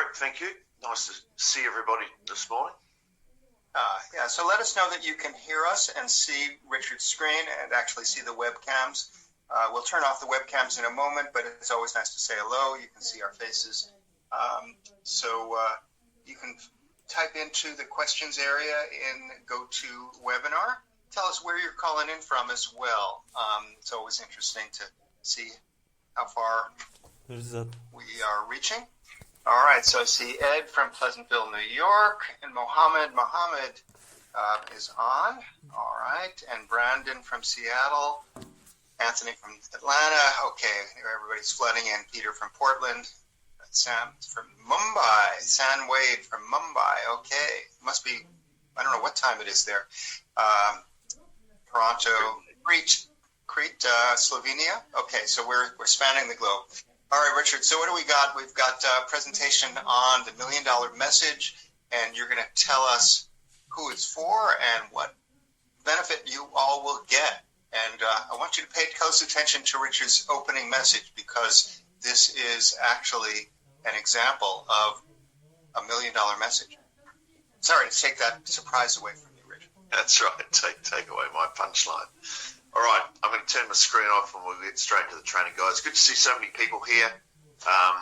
great, thank you. Nice to see everybody this morning. So let us know that you can hear us and see Richard's screen and actually see the webcams. We'll turn off the webcams in a moment, but it's always nice to say hello. You can see our faces. You can type into the questions area in GoToWebinar. Tell us where you're calling in from as well. It's always interesting to see how far we are reaching. All right, so I see Ed from Pleasantville, New York, and Mohammed is on. All right, and Brandon from Seattle, Anthony from Atlanta. Okay, everybody's flooding in. Peter from Portland, Sam from Mumbai, San Wade from Mumbai. Okay, must be, I don't know what time it is there. Toronto, Crete, Slovenia. Okay, so we're spanning the globe. All right, Richard, so what do we got? We've got a presentation on the $1 Million Message, and you're going to tell us who it's for and what benefit you all will get. And I want you to pay close attention to Richard's opening message, because this is actually an example of a $1 Million Message. Sorry to take that surprise away from you, Richard. That's right. Take away my punchline. All right, I'm going to turn the screen off and we'll get straight to the training, guys. Good to see so many people here.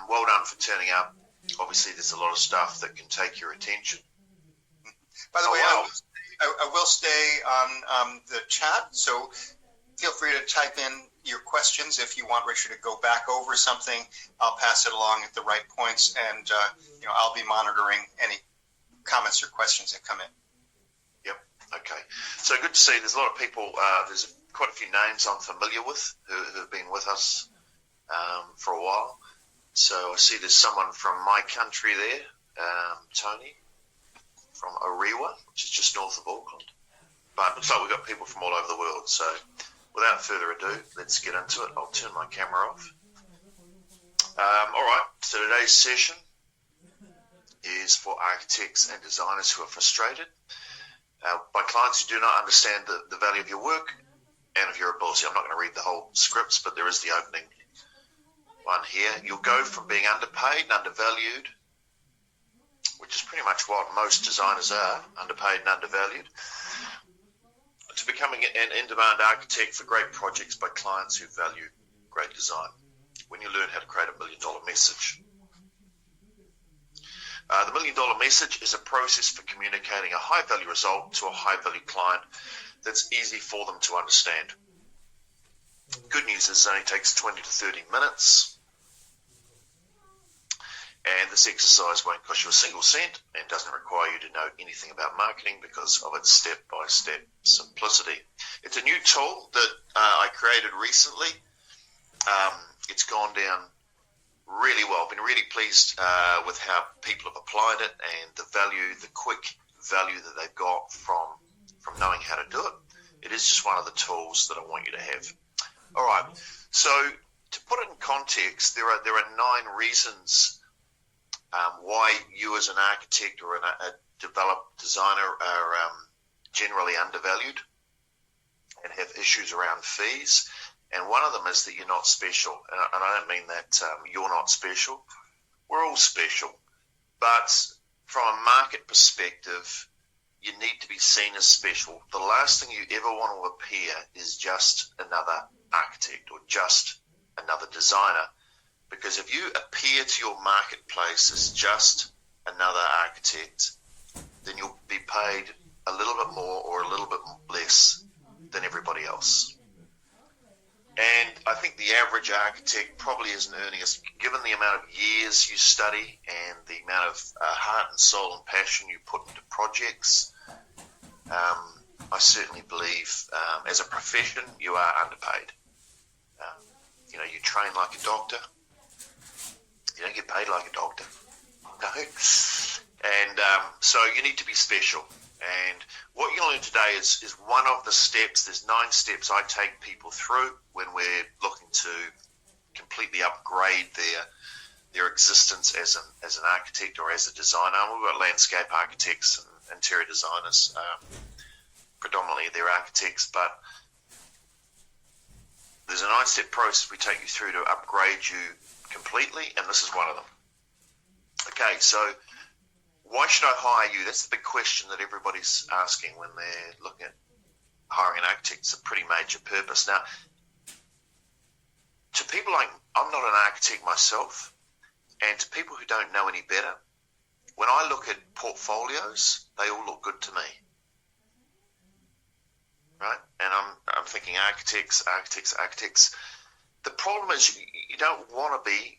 Well done for turning up. Obviously, there's a lot of stuff that can take your attention. By the way, I will stay on the chat, so feel free to type in your questions. If you want Richard to go back over something, I'll pass it along at the right points, and I'll be monitoring any comments or questions that come in. Yep. Okay. So good to see. There's a lot of people. There's quite a few names I'm familiar with who have been with us for a while. So I see there's someone from my country there, Tony, from Orewa, which is just north of Auckland. But it looks like we've got people from all over the world. So without further ado, let's get into it. I'll turn my camera off. All right, so today's session is for architects and designers who are frustrated by clients who do not understand the value of your work and of your ability. I'm not going to read the whole scripts, but there is the opening one here. You'll go from being underpaid and undervalued, which is pretty much what most designers are, underpaid and undervalued, to becoming an in-demand architect for great projects by clients who value great design when you learn how to create a $1 million message. The $1 million message is a process for communicating a high-value result to a high-value client that's easy for them to understand. Good news is it only takes 20 to 30 minutes, and this exercise won't cost you a single cent and doesn't require you to know anything about marketing because of its step-by-step simplicity. It's a new tool that I created recently. It's gone down really well. I've been really pleased with how people have applied it and the quick value that they've got from knowing how to do it. It is just one of the tools that I want you to have. All right. So to put it in context, there are 9 reasons why you as an architect or a designer are generally undervalued and have issues around fees. And one of them is that you're not special. And I don't mean that you're not special. We're all special. But from a market perspective, you need to be seen as special. The last thing you ever want to appear is just another architect or just another designer. Because if you appear to your marketplace as just another architect, then you'll be paid a little bit more or a little bit less than everybody else. And I think the average architect probably isn't earning, given the amount of years you study and the amount of heart and soul and passion you put into projects. I certainly believe as a profession you are underpaid. You train like a doctor. You don't get paid like a doctor. No. And so you need to be special. And what you'll learn today is one of the steps. There's 9 steps I take people through when we're looking to completely upgrade their existence as an architect or as a designer. And we've got landscape architects and interior designers, predominantly they're architects, but there's a 9-step process we take you through to upgrade you completely, and this is one of them. Okay, so why should I hire you? That's the big question that everybody's asking when they're looking at hiring an architect. It's a pretty major purpose. Now, to people like, I'm not an architect myself, and to people who don't know any better, when I look at portfolios, they all look good to me, right? And I'm thinking architects. The problem is you don't want to be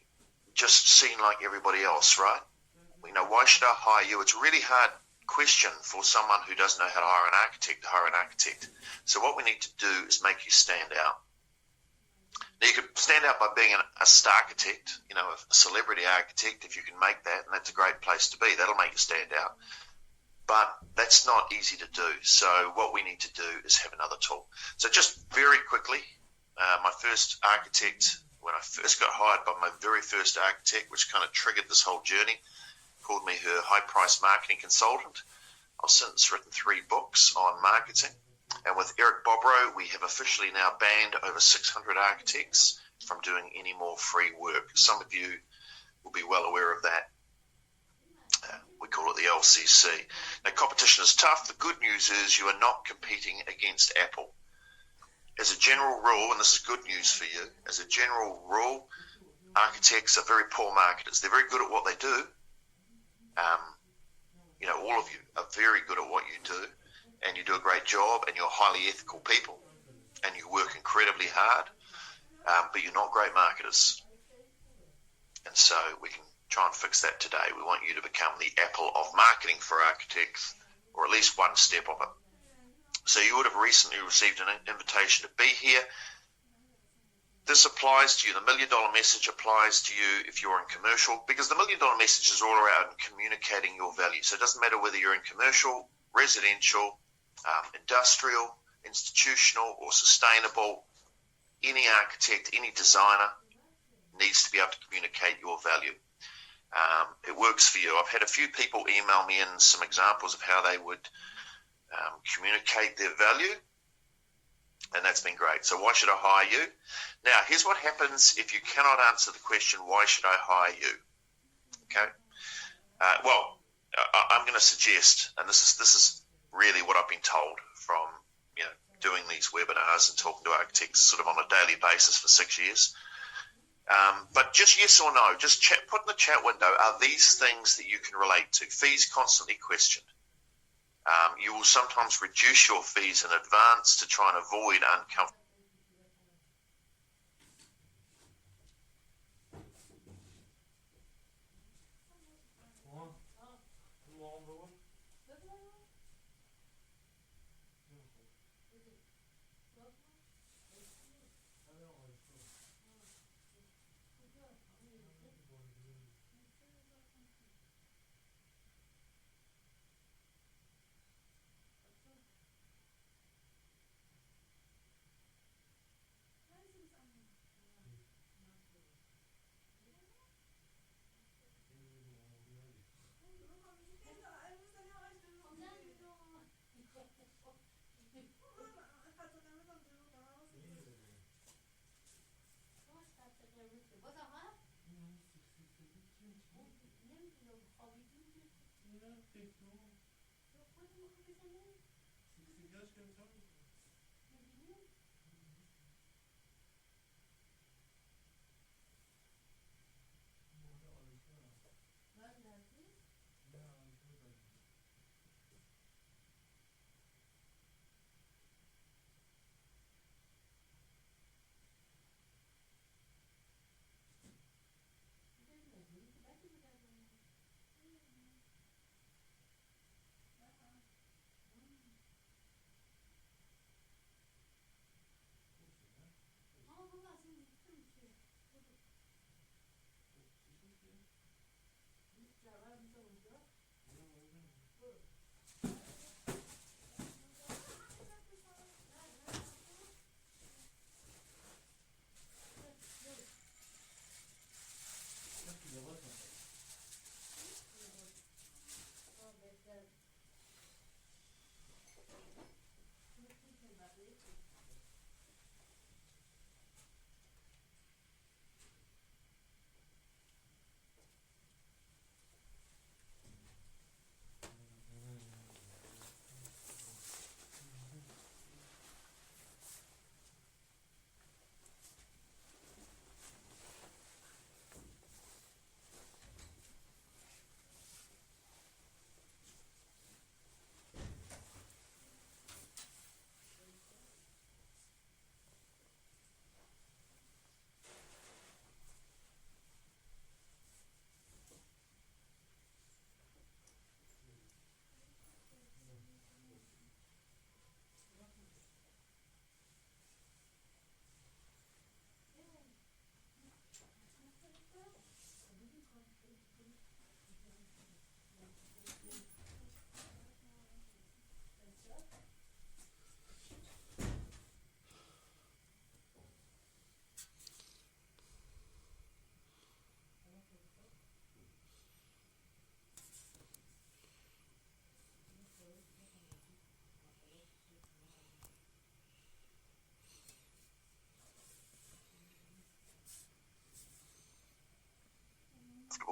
just seen like everybody else, right? You know, why should I hire you? It's a really hard question for someone who doesn't know how to hire an architect to hire an architect. So what we need to do is make you stand out. Now, you could stand out by being a star architect, you know, a celebrity architect, if you can make that, and that's a great place to be. That'll make you stand out. But that's not easy to do. So what we need to do is have another tool. So just very quickly, my first architect, when I first got hired by my very first architect, which kind of triggered this whole journey, called me her high-price marketing consultant. I've since written 3 books on marketing. And with Eric Bobrow, we have officially now banned over 600 architects from doing any more free work. Some of you will be well aware of that. We call it the LCC. Now, competition is tough. The good news is you are not competing against Apple. As a general rule, and this is good news for you, as a general rule, architects are very poor marketers. They're very good at what they do. You know, all of you are very good at what you do, and you do a great job, and you're highly ethical people, and you work incredibly hard, but you're not great marketers. And so we can try and fix that today. We want you to become the Apple of marketing for architects, or at least one step of it. So you would have recently received an invitation to be here. This applies to you. The $1 Million Message applies to you if you're in commercial, because the $1 Million Message is all around communicating your value. So it doesn't matter whether you're in commercial, residential, industrial, institutional, or sustainable. Any architect, any designer needs to be able to communicate your value. It works for you. I've had a few people email me in some examples of how they would communicate their value, and that's been great. So why should I hire you? Now, here's what happens if you cannot answer the question, why should I hire you? Okay. I'm going to suggest, and this is really what I've been told from, you know, doing these webinars and talking to architects sort of on a daily basis for 6 years. But just yes or no, just put in the chat window, are these things that you can relate to? Fees constantly questioned. You will sometimes reduce your fees in advance to try and avoid uncomfortable.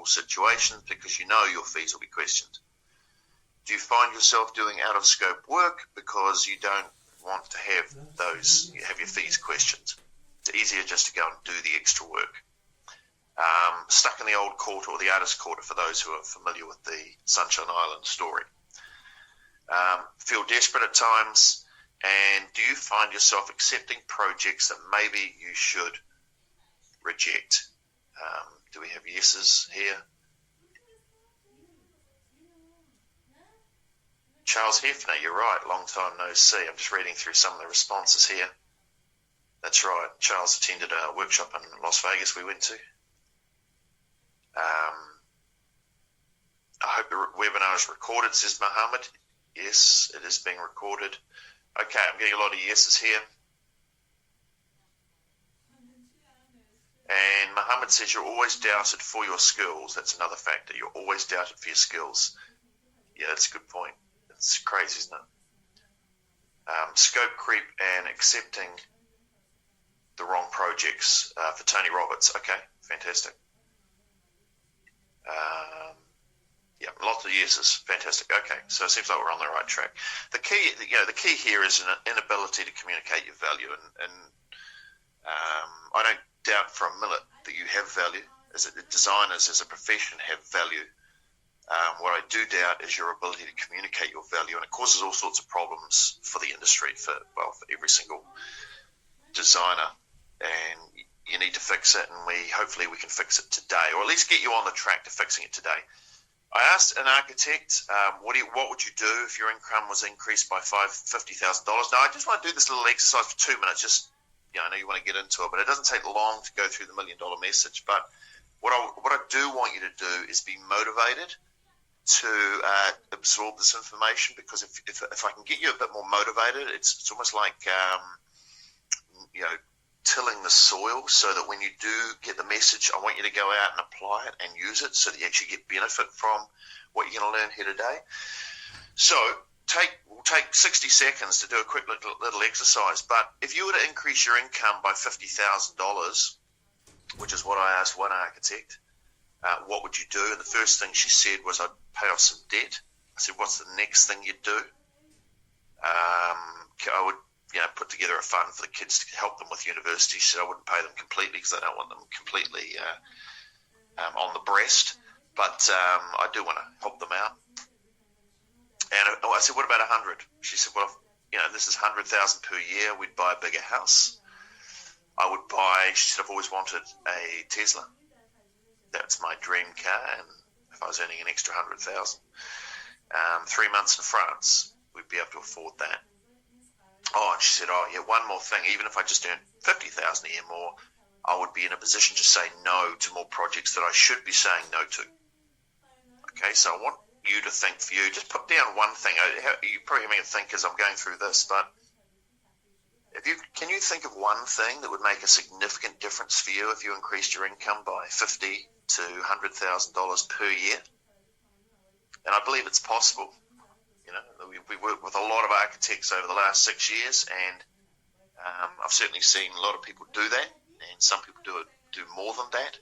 uncomfortable situations because you know your fees will be questioned? Do you find yourself doing out-of-scope work because you don't want to have your fees questioned? It's easier just to go and do the extra work. Stuck in the old quarter or the artist quarter for those who are familiar with the Sunshine Island story. Feel desperate at times, and do you find yourself accepting projects that maybe you should reject? Do we have yeses here? Charles Hefner, you're right, long time no see. I'm just reading through some of the responses here. That's right, Charles attended a workshop in Las Vegas we went to. I hope the webinar is recorded, says Mohammed. Yes, it is being recorded. Okay, I'm getting a lot of yeses here. And Mohammed says you're always doubted for your skills. That's another factor. You're always doubted for your skills. Yeah, that's a good point. It's crazy, isn't it? Scope creep and accepting the wrong projects for Tony Roberts. Okay, fantastic. Yeah, lots of yeses. Fantastic. Okay, so it seems like we're on the right track. The key here is an inability to communicate your value, and I don't doubt for a minute that you have value. As designers, as a profession, have value. What I do doubt is your ability to communicate your value, and it causes all sorts of problems for the industry, for every single designer, and you need to fix it, and hopefully we can fix it today, or at least get you on the track to fixing it today. I asked an architect, what would you do if your income was increased by $50,000? Now, I just want to do this little exercise for 2 minutes. I know you want to get into it, but it doesn't take long to go through the $1 million message. But what I do want you to do is be motivated to absorb this information, because if I can get you a bit more motivated, it's almost like tilling the soil, so that when you do get the message, I want you to go out and apply it and use it so that you actually get benefit from what you're going to learn here today. So we'll take 60 seconds to do a quick little exercise. But if you were to increase your income by $50,000, which is what I asked one architect, what would you do? And the first thing she said was, I'd pay off some debt. I said, what's the next thing you'd do? I would put together a fund for the kids to help them with university. So I wouldn't pay them completely, because I don't want them completely on the breast. But I do want to help them out. And I said, what about 100? She said, well, this is 100,000 per year. We'd buy a bigger house. I would buy, she said, I've always wanted a Tesla. That's my dream car. And if I was earning an extra 100,000, 3 months in France, we'd be able to afford that. Oh, and she said, one more thing. Even if I just earned 50,000 a year more, I would be in a position to say no to more projects that I should be saying no to. Okay, so I want you to think for you. Just put down one thing. You're probably having to think as I'm going through this, but can you think of one thing that would make a significant difference for you if you increased your income by $50,000 to $100,000 per year? And I believe it's possible. We worked with a lot of architects over the last 6 years, and I've certainly seen a lot of people do that, and some people do more than that.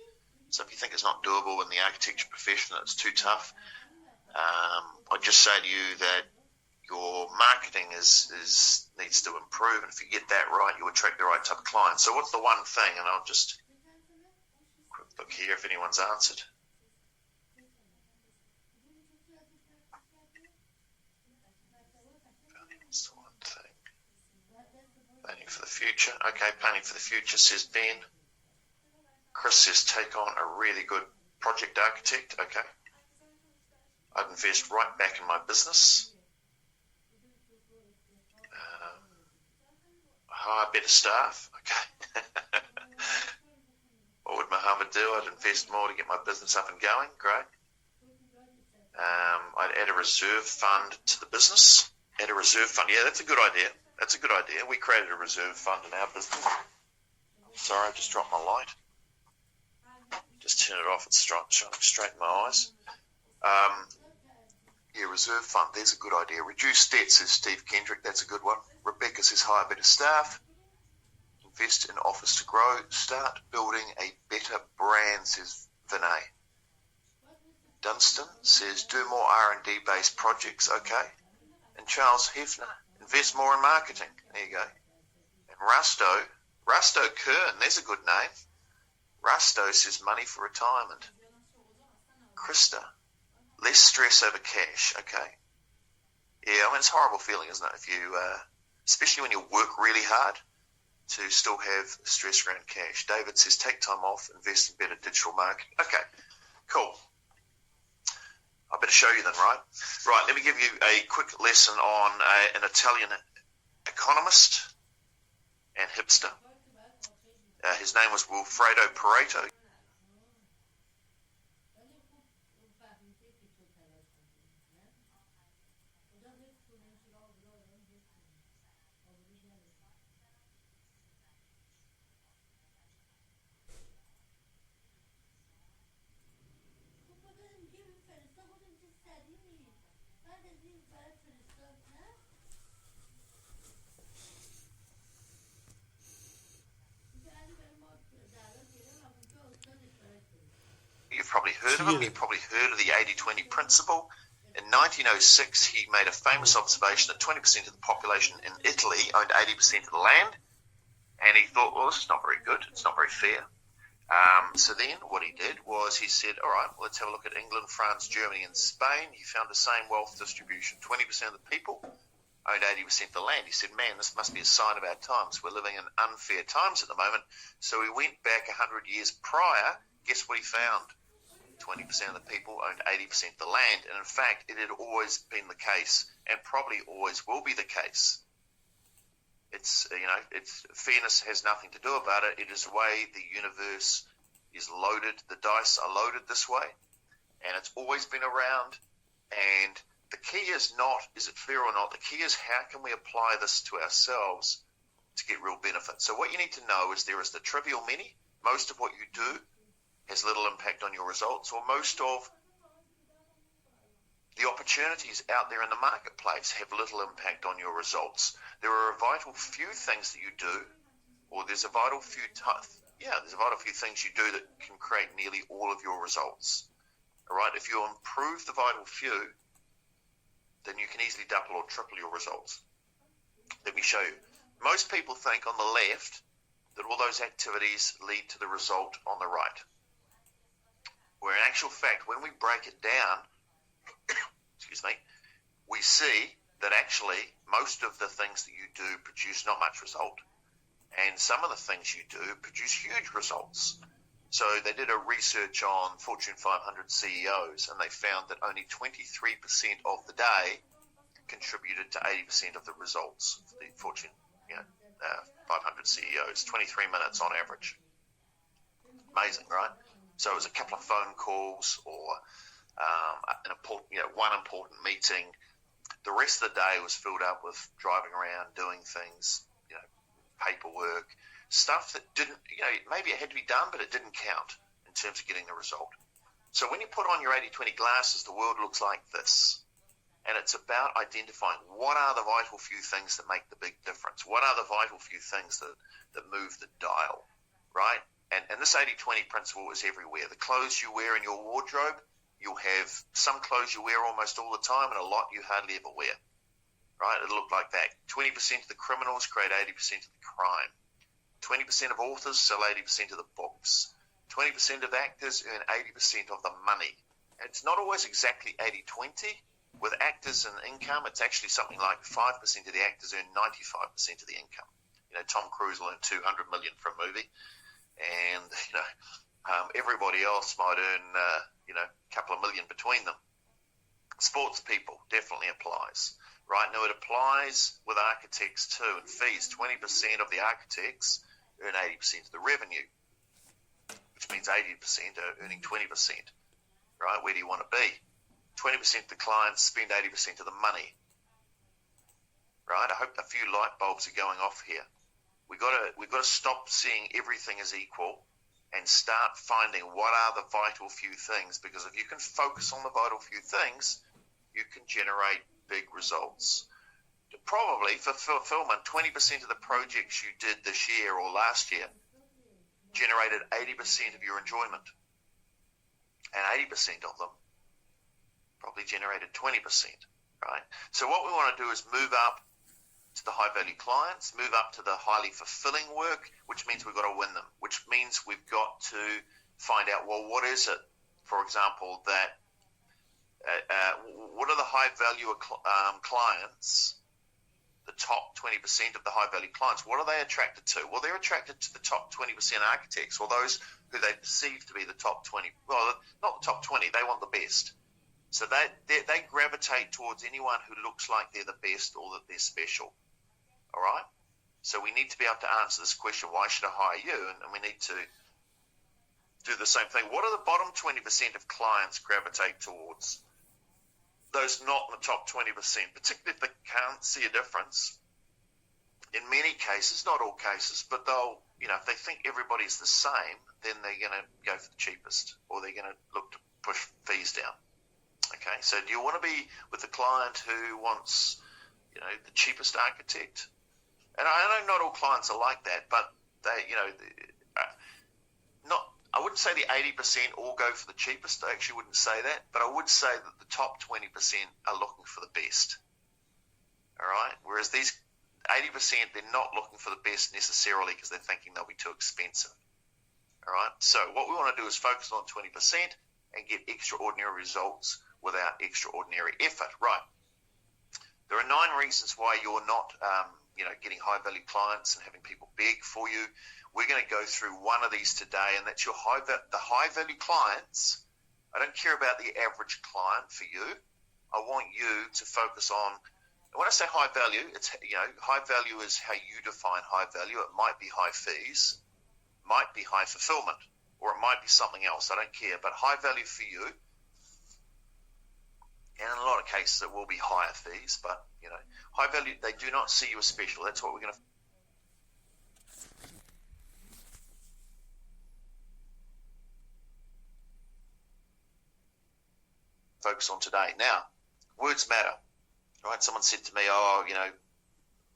So if you think it's not doable in the architecture profession, it's too tough, I'd just say to you that your marketing needs to improve, and if you get that right, you attract the right type of client. So what's the one thing? And I'll just quick look here if anyone's answered. What's the one thing? Planning for the future. Okay, planning for the future, says Ben. Chris says take on a really good project architect. Okay. I'd invest right back in my business. Hire better staff. Okay. What would Mohammed do? I'd invest more to get my business up and going. Great. I'd add a reserve fund to the business. Add a reserve fund. Yeah, that's a good idea. That's a good idea. We created a reserve fund in our business. Sorry, I just dropped my light. Just turn it off. It's shining straight in my eyes. Reserve fund. There's a good idea. Reduce debt, says Steve Kendrick. That's a good one. Rebecca says hire better staff. Invest in office to grow. Start building a better brand, says Vinay. Dunstan says, do more R&D based projects, okay. And Charles Hefner, invest more in marketing. There you go. And Rusto Kern, there's a good name. Rusto says money for retirement. Krista, less stress over cash, okay. Yeah, I mean, it's a horrible feeling, isn't it? If you, especially when you work really hard, to still have stress around cash. David says, take time off, invest in better digital marketing. Okay, cool. I better show you then, right? Right, let me give you a quick lesson on an Italian economist and hipster. His name was Wilfredo Pareto. You've probably heard of him. You've probably heard of the 80-20 principle. In 1906, he made a famous observation that 20% of the population in Italy owned 80% of the land. And he thought, well, this is not very good. It's not very fair. So then what he did was he said, all right, well, let's have a look at England, France, Germany, and Spain. He found the same wealth distribution. 20% of the people owned 80% of the land. He said, man, this must be a sign of our times. We're living in unfair times at the moment. So he went back 100 years prior. Guess what he found? 20% of the people owned 80% of the land. And in fact, it had always been the case and probably always will be the case. It's, it's fairness has nothing to do about it. It is the way the universe is loaded. The dice are loaded this way, and it's always been around. And the key is not, is it fair or not? The key is how can we apply this to ourselves to get real benefit. So what you need to know is there is the trivial many. Most of what you do has little impact on your results, or most of the opportunities out there in the marketplace have little impact on your results. There are a vital few things that you do, or there's a vital few things you do that can create nearly all of your results. All right, if you improve the vital few, then you can easily double or triple your results. Let me show you. Most people think on the left that all those activities lead to the result on the right. Where in actual fact, when we break it down, we see that actually most of the things that you do produce not much result, and some of the things you do produce huge results. So they did a research on Fortune 500 CEOs, and they found that only 23% of the day contributed to 80% of the results of the Fortune 500 CEOs, 23 minutes on average. Amazing, right? So it was a couple of phone calls or one important meeting. The rest of the day was filled up with driving around, doing things, paperwork, stuff that didn't, maybe it had to be done, but it didn't count in terms of getting the result. So when you put on your 80-20 glasses, the world looks like this. And it's about identifying what are the vital few things that make the big difference. What are the vital few things that move the dial, right? And this 80-20 principle is everywhere. The clothes you wear in your wardrobe, you'll have some clothes you wear almost all the time and a lot you hardly ever wear, right? It'll look like that. 20% of the criminals create 80% of the crime. 20% of authors sell 80% of the books. 20% of actors earn 80% of the money. And it's not always exactly 80-20. With actors and income, it's actually something like 5% of the actors earn 95% of the income. Tom Cruise will earn $200 million for a movie, and everybody else might earn a couple of million between them. Sports people definitely applies, right? Now it applies with architects too, and fees. 20% of the architects earn 80% of the revenue, which means 80% are earning 20%, right? Where do you want to be? 20% of the clients spend 80% of the money, right? I hope a few light bulbs are going off here. We've got to stop seeing everything as equal and start finding what are the vital few things, because if you can focus on the vital few things, you can generate big results. Probably for fulfillment, 20% of the projects you did this year or last year generated 80% of your enjoyment, and 80% of them probably generated 20%, right? So what we want to do is move up to the high-value clients, move up to the highly fulfilling work, which means we've got to win them, which means we've got to find out, well, what is it, for example, that what are the high-value clients, the top 20% of the high-value clients, what are they attracted to? Well, they're attracted to the top 20% architects, or those who they perceive to be the top 20. Well, not the top 20, they want the best. So they gravitate towards anyone who looks like they're the best or that they're special. All right? So we need to be able to answer this question, why should I hire you? And we need to do the same thing. What are the bottom 20% of clients gravitate towards? Those not in the top 20%, particularly if they can't see a difference. In many cases, not all cases, but they'll, if they think everybody's the same, then they're going to go for the cheapest, or they're going to look to push fees down. Okay, so do you want to be with the client who wants, the cheapest architect? And I know not all clients are like that, but they, I wouldn't say the 80% all go for the cheapest. I actually wouldn't say that, but I would say that the top 20% are looking for the best. All right, whereas these 80%, they're not looking for the best necessarily because they're thinking they'll be too expensive. All right, so what we want to do is focus on 20% and get extraordinary results without extraordinary effort. Right. There are 9 reasons why you're not, getting high-value clients and having people beg for you. We're going to go through one of these today, and that's the high-value clients. I don't care about the average client for you. I want you to focus on, and when I say high value, it's, high value is how you define high value. It might be high fees, might be high fulfillment, or it might be something else. I don't care, but high value for you. And in a lot of cases, it will be higher fees, but, high value, they do not see you as special. That's what we're going to focus on today. Now, words matter, right? Someone said to me,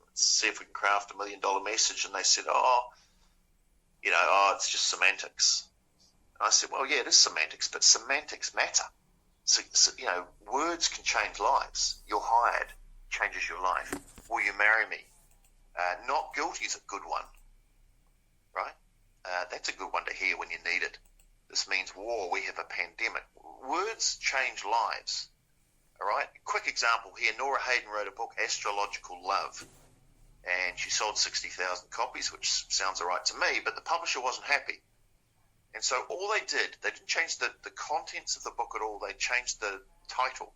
let's see if we can craft $1 million message. And they said, it's just semantics. And I said, well, yeah, it is semantics, but semantics matter. So, words can change lives. You're hired changes your life. Will you marry me? Not guilty is a good one, right? That's a good one to hear when you need it. This means war. We have a pandemic. Words change lives. All right. Quick example here. Nora Hayden wrote a book, Astrological Love, and she sold 60,000 copies, which sounds all right to me, but the publisher wasn't happy. And so all they didn't change the contents of the book at all. They changed the title,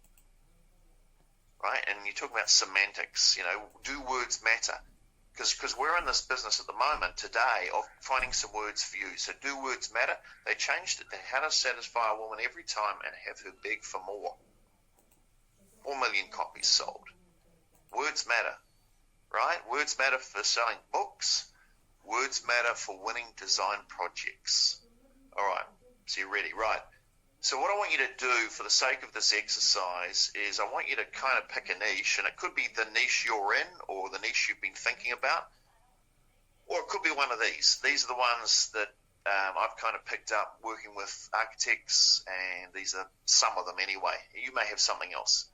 right? And you're talking about semantics. Do words matter? Because we're in this business at the moment today of finding some words for you. So do words matter? They changed it to how to satisfy a woman every time and have her beg for more. 4 million copies sold. Words matter, right? Words matter for selling books. Words matter for winning design projects. All right, so you're ready, right? So what I want you to do for the sake of this exercise is I want you to kind of pick a niche, and it could be the niche you're in or the niche you've been thinking about, or it could be one of these. These are the ones that I've kind of picked up working with architects, and these are some of them anyway. You may have something else.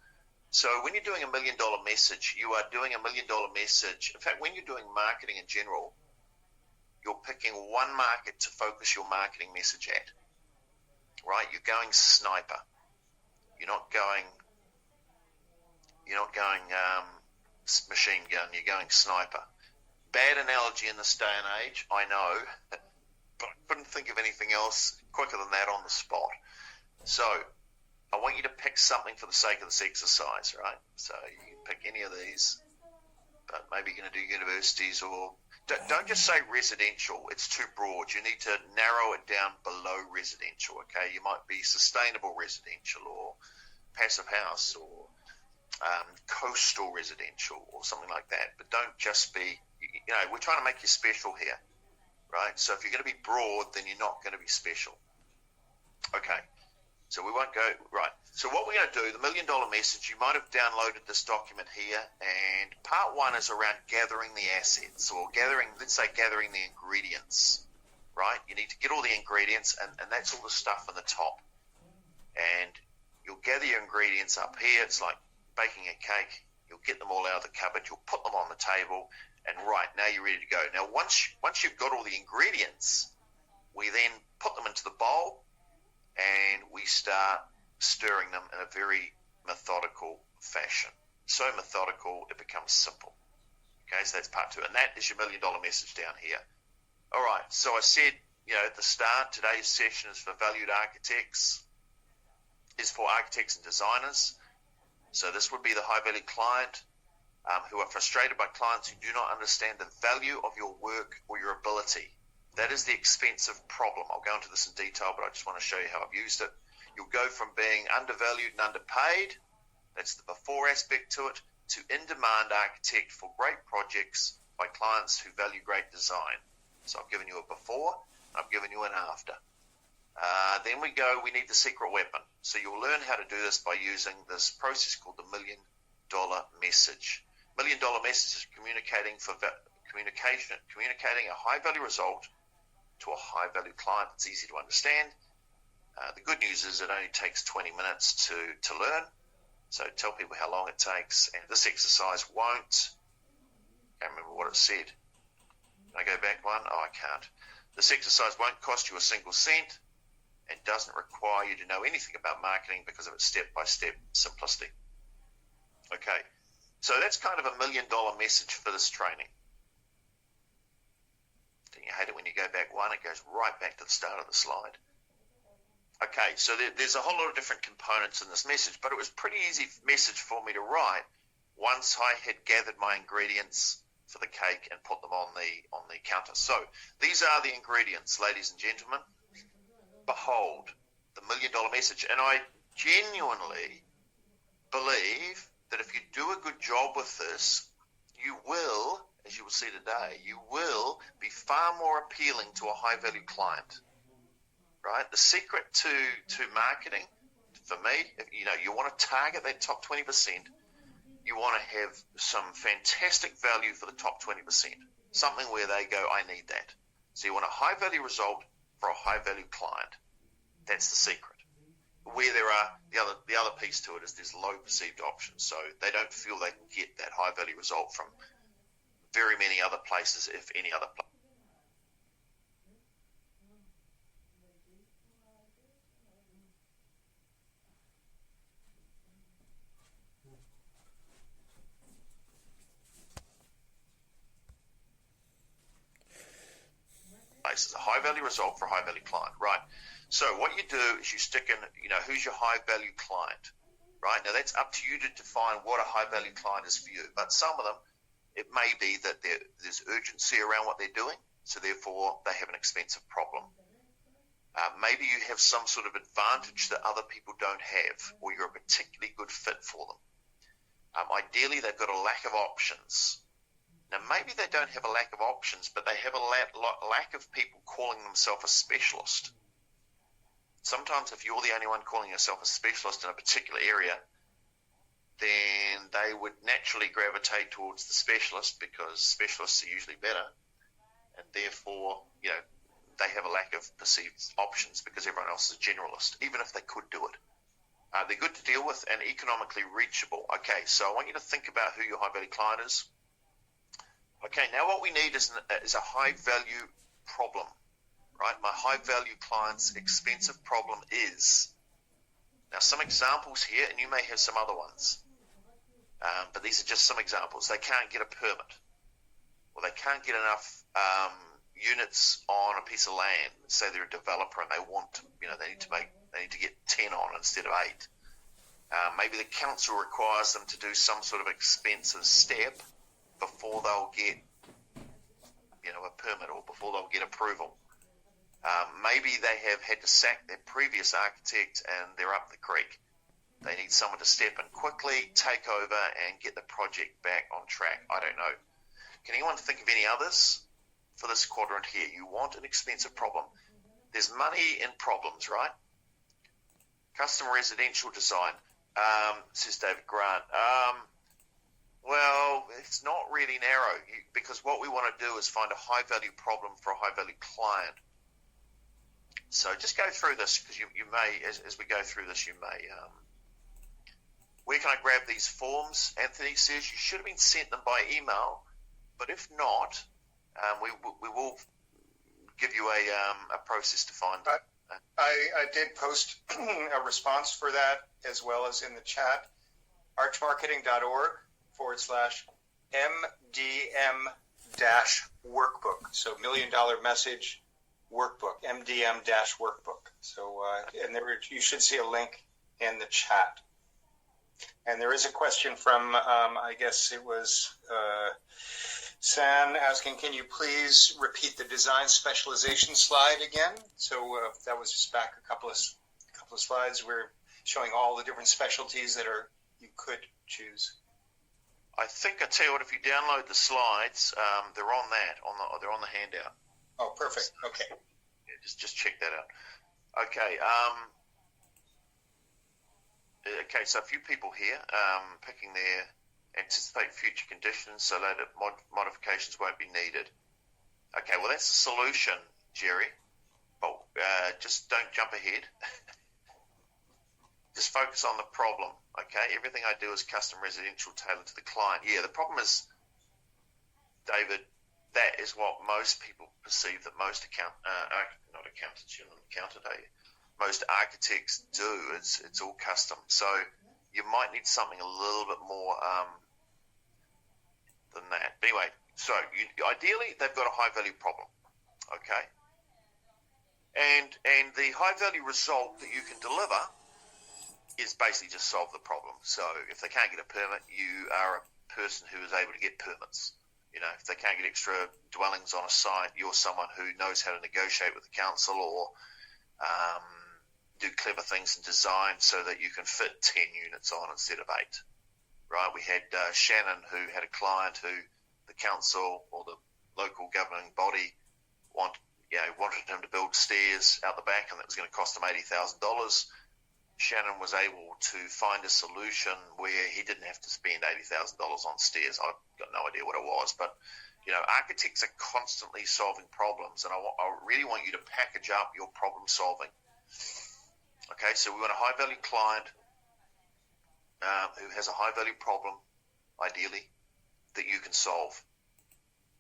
So when you're doing $1 million message, you are doing $1 million message. In fact, when you're doing marketing in general, you're picking one market to focus your marketing message at. Right, you're going sniper. You're not going machine gun. You're going sniper. Bad analogy in this day and age, I know, but I couldn't think of anything else quicker than that on the spot. So I want you to pick something for the sake of this exercise, right? So you can pick any of these, but maybe you're going to do universities or. Don't just say residential. It's too broad. You need to narrow it down below residential, okay? You might be sustainable residential or passive house or coastal residential or something like that. But don't just be, we're trying to make you special here, right? So if you're going to be broad, then you're not going to be special. Okay, so we won't go, right. So what we're going to do, the $1 million message, you might have downloaded this document here, and part 1 is around gathering the assets or gathering the ingredients, right? You need to get all the ingredients, and that's all the stuff in the top. And, you'll gather your ingredients up here. It's like baking a cake. You'll get them all out of the cupboard. You'll put them on the table. And right, now you're ready to go. Now, once you've got all the ingredients, we then put them into the bowl and we start stirring them in a very methodical fashion. So methodical, it becomes simple. Okay, so that's part two. And that is your $1 million message down here. All right, so I said, at the start, today's session is for valued architects, is for architects and designers. So this would be the high-value client who are frustrated by clients who do not understand the value of your work or your ability. That is the expensive problem. I'll go into this in detail, but I just want to show you how I've used it. You'll go from being undervalued and underpaid, that's the before aspect to it, to in-demand architect for great projects by clients who value great design. So I've given you a before, I've given you an after. Then we need the secret weapon. So you'll learn how to do this by using this process called the $1 million message. $1 million message is communicating a high-value result to a high-value client that's easy to understand. The good news is it only takes 20 minutes to learn. So tell people how long it takes. And this exercise won't, I can't remember what it said. Can I go back one? Oh, I can't. This exercise won't cost you a single cent and doesn't require you to know anything about marketing because of its step-by-step simplicity. Okay, so that's kind of a $1 million message for this training. Don't you hate it when you go back one? It goes right back to the start of the slide. Okay, so there's a whole lot of different components in this message, but it was a pretty easy message for me to write once I had gathered my ingredients for the cake and put them on the counter. So these are the ingredients, ladies and gentlemen. Behold, the $1 million message. And I genuinely believe that if you do a good job with this, you will, as you will see today, you will be far more appealing to a high-value client. Right? The secret to marketing, for me, if, you want to target that top 20%. You want to have some fantastic value for the top 20%. Something where they go, I need that. So you want a high-value result for a high-value client. That's the secret. Where there are the other piece to it is there's low perceived options. So they don't feel they can get that high-value result from very many other places, if any other place. Is a high-value result for a high-value client, right? So what you do is you stick in, who's your high-value client, right? Now that's up to you to define what a high-value client is for you. But some of them, it may be that there's urgency around what they're doing, so therefore they have an expensive problem. Maybe you have some sort of advantage that other people don't have, or you're a particularly good fit for them. Ideally, they've got a lack of options. Now, maybe they don't have a lack of options, but they have a lack of people calling themselves a specialist. Sometimes if you're the only one calling yourself a specialist in a particular area, then they would naturally gravitate towards the specialist because specialists are usually better. And therefore, they have a lack of perceived options because everyone else is a generalist, even if they could do it. They're good to deal with and economically reachable. Okay, so I want you to think about who your high-value client is. Okay, now what we need is a high-value problem, right? My high-value client's expensive problem is, now some examples here, and you may have some other ones, but these are just some examples. They can't get a permit, or they can't get enough units on a piece of land. Say they're a developer and they want, they need to get 10 on instead of 8. Maybe the council requires them to do some sort of expensive step before they'll get, a permit or before they'll get approval. Maybe they have had to sack their previous architect and they're up the creek. They need someone to step in quickly, take over, and get the project back on track. I don't know. Can anyone think of any others for this quadrant here? You want an expensive problem. There's money in problems, right? Custom residential design, says David Grant. Well, it's not really narrow because what we want to do is find a high-value problem for a high-value client. So just go through this because you may, as we go through this, you may where can I grab these forms? Anthony says you should have been sent them by email, but if not, we will give you a process to find them. I did post a response for that as well as in the chat. archmarketing.org/MDM-workbook. So $1 Million Message Workbook, MDM-workbook. So, and there you should see a link in the chat. And there is a question from, I guess it was San asking, can you please repeat the design specialization slide again? So that was just back a couple of slides. We're showing all the different specialties that you could choose. I think I tell you what, if you download the slides, they're on they're on the handout. Oh, perfect. Okay. Yeah, just check that out. Okay. Okay, so a few people here picking their anticipate future conditions so that modifications won't be needed. Okay, well, that's the solution, Jerry. But just don't jump ahead. Just focus on the problem, okay? Everything I do is custom residential tailored to the client. Yeah, the problem is, David, that is what most people perceive that most most architects do. It's all custom. So you might need something a little bit more than that. But anyway, so ideally they've got a high value problem, okay? And the high value result that you can deliver is basically just solve the problem. So if they can't get a permit, you are a person who is able to get permits. You know, if they can't get extra dwellings on a site, you're someone who knows how to negotiate with the council or do clever things in design so that you can fit 10 units on instead of 8, right? We had Shannon, who had a client who the council or the local governing body wanted him to build stairs out the back, and that was going to cost him $80,000. Shannon was able to find a solution where he didn't have to spend $80,000 on stairs. I've got no idea what it was, but you know, architects are constantly solving problems, and I really want you to package up your problem solving. Okay, so we want a high-value client who has a high-value problem, ideally, that you can solve.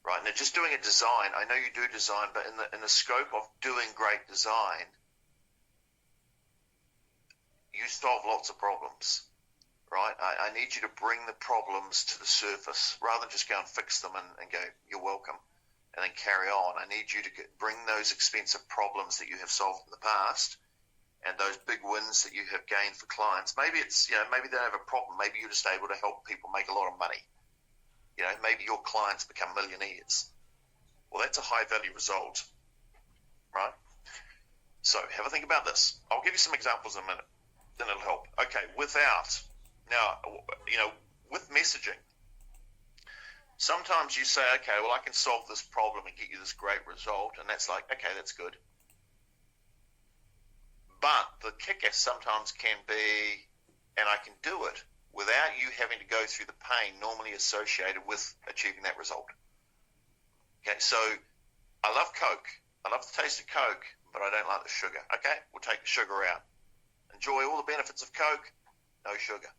Right, now just doing a design, I know you do design, but in the scope of doing great design, you solve lots of problems. Right, I need you to bring the problems to the surface rather than just go and fix them and go, you're welcome, and then carry on. I need you to bring those expensive problems that you have solved in the past and those big wins that you have gained for clients. Maybe it's, maybe they don't have a problem. Maybe you're just able to help people make a lot of money. Maybe your clients become millionaires. Well, that's a high value result, right? So have a think about this. I'll give you some examples in a minute, then it'll help. Okay, now, with messaging, sometimes you say, okay, well, I can solve this problem and get you this great result, and that's like, okay, that's good. But the kicker sometimes can be, and I can do it without you having to go through the pain normally associated with achieving that result. Okay, so I love Coke. I love the taste of Coke, but I don't like the sugar. Okay, we'll take the sugar out. Enjoy all the benefits of Coke, no sugar.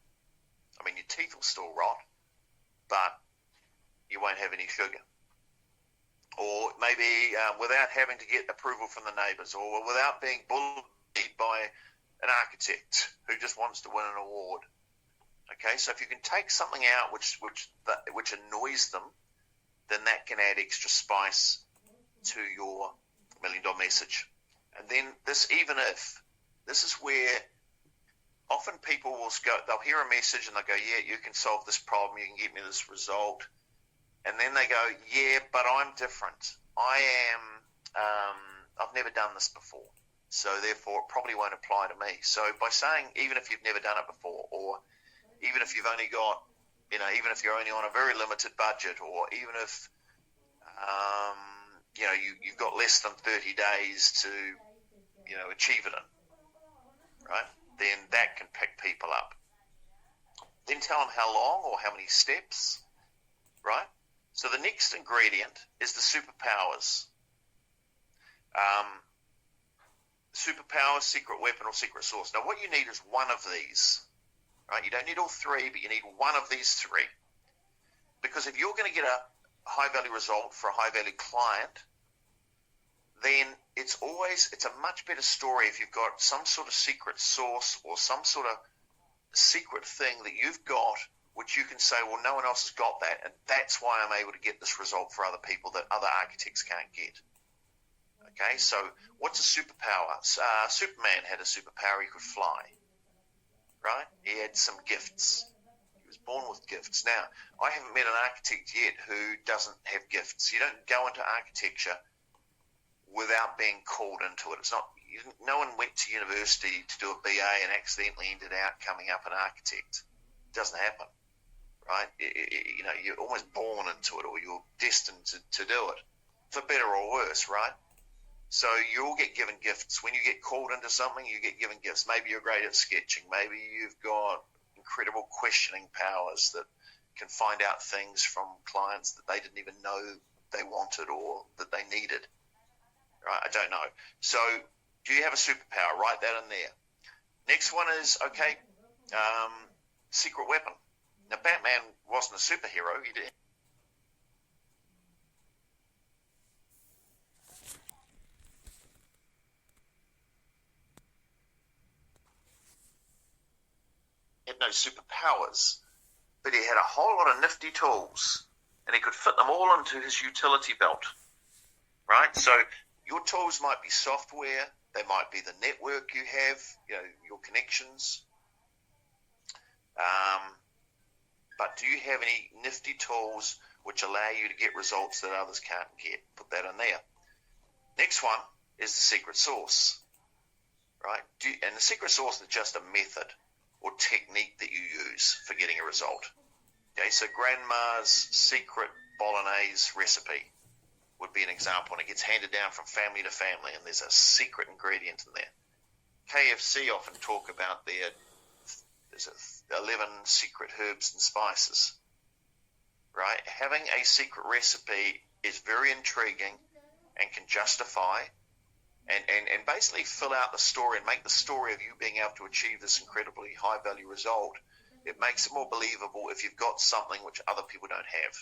I mean, your teeth will still rot, but you won't have any sugar. Or maybe without having to get approval from the neighbours, or without being bullied by an architect who just wants to win an award. Okay, so if you can take something out which annoys them, then that can add extra spice to your $1 Million Message. And then this is where often people will go, they'll hear a message and they'll go, yeah, you can solve this problem, you can get me this result. And then they go, yeah, but I'm different. I've never done this before. So therefore it probably won't apply to me. So by saying, even if you've never done it before, or even if you've only got, even if you're only on a very limited budget, or even if, you've got less than 30 days to, achieve it in, right? Then that can pick people up. Then tell them how long or how many steps, right? So the next ingredient is the superpowers. Superpower, secret weapon, or secret sauce. Now what you need is one of these, right? You don't need all three, but you need one of these three. Because if you're going to get a high-value result for a high-value client, then it's a much better story if you've got some sort of secret sauce or some sort of secret thing that you've got which you can say, well, no one else has got that, and that's why I'm able to get this result for other people that other architects can't get. Okay, so what's a superpower? Superman had a superpower. He could fly, right? He had some gifts. He was born with gifts. Now, I haven't met an architect yet who doesn't have gifts. You don't go into architecture without being called into it. It's not. No one went to university to do a BA and accidentally ended out coming up an architect. It doesn't happen. Right? You're almost born into it, or you're destined to do it, for better or worse, right? So you all get given gifts. When you get called into something, you get given gifts. Maybe you're great at sketching. Maybe you've got incredible questioning powers that can find out things from clients that they didn't even know they wanted or that they needed. Right? I don't know. So do you have a superpower? Write that in there. Next one is, secret weapon. Now, Batman wasn't a superhero. He did. He had no superpowers, but he had a whole lot of nifty tools, and he could fit them all into his utility belt, right? So your tools might be software. They might be the network you have, your connections. But do you have any nifty tools which allow you to get results that others can't get? Put that in there. Next one is the secret sauce, right? And the secret sauce is just a method or technique that you use for getting a result. Okay, so Grandma's secret bolognese recipe would be an example, and it gets handed down from family to family, and there's a secret ingredient in there. KFC often talk about there's 11 secret herbs and spices, right? Having a secret recipe is very intriguing and can justify and basically fill out the story and make the story of you being able to achieve this incredibly high value result. It makes it more believable if you've got something which other people don't have.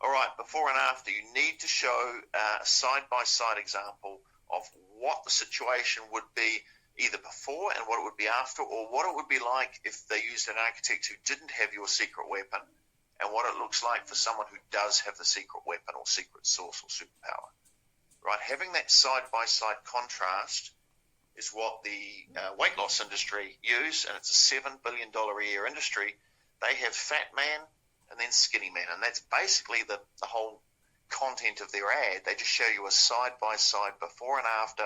All right, before and after, you need to show a side-by-side example of what the situation would be either before and what it would be after, or what it would be like if they used an architect who didn't have your secret weapon, and what it looks like for someone who does have the secret weapon or secret source or superpower. Right? Having that side-by-side contrast is what the weight loss industry use, and it's a $7 billion a year industry. They have fat man and then skinny man, and that's basically the whole content of their ad. They just show you a side-by-side before and after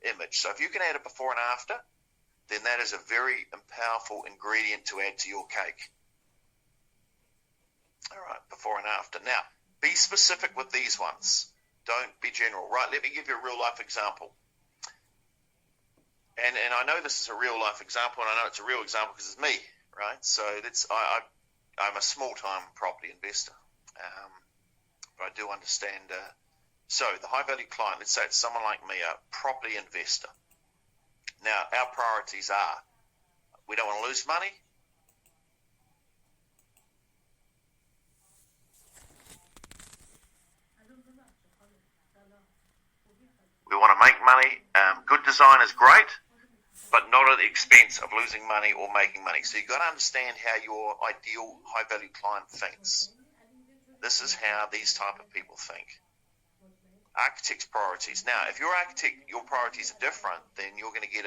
image. So if you can add a before and after, then that is a very powerful ingredient to add to your cake. All right, before and after. Now, be specific with these ones. Don't be general. Right, let me give you a real-life example. And I know this is a real-life example, and I know it's a real example because it's me, right? So I'm a small-time property investor, but I do understand. So the high-value client, let's say it's someone like me, a property investor. Now, our priorities are, we don't want to lose money. We want to make money. Good design is great, but not at the expense of losing money or making money. So you've got to understand how your ideal high-value client thinks. This is how these type of people think. Architect's priorities. Now, if your architect, your priorities are different, then you're going to get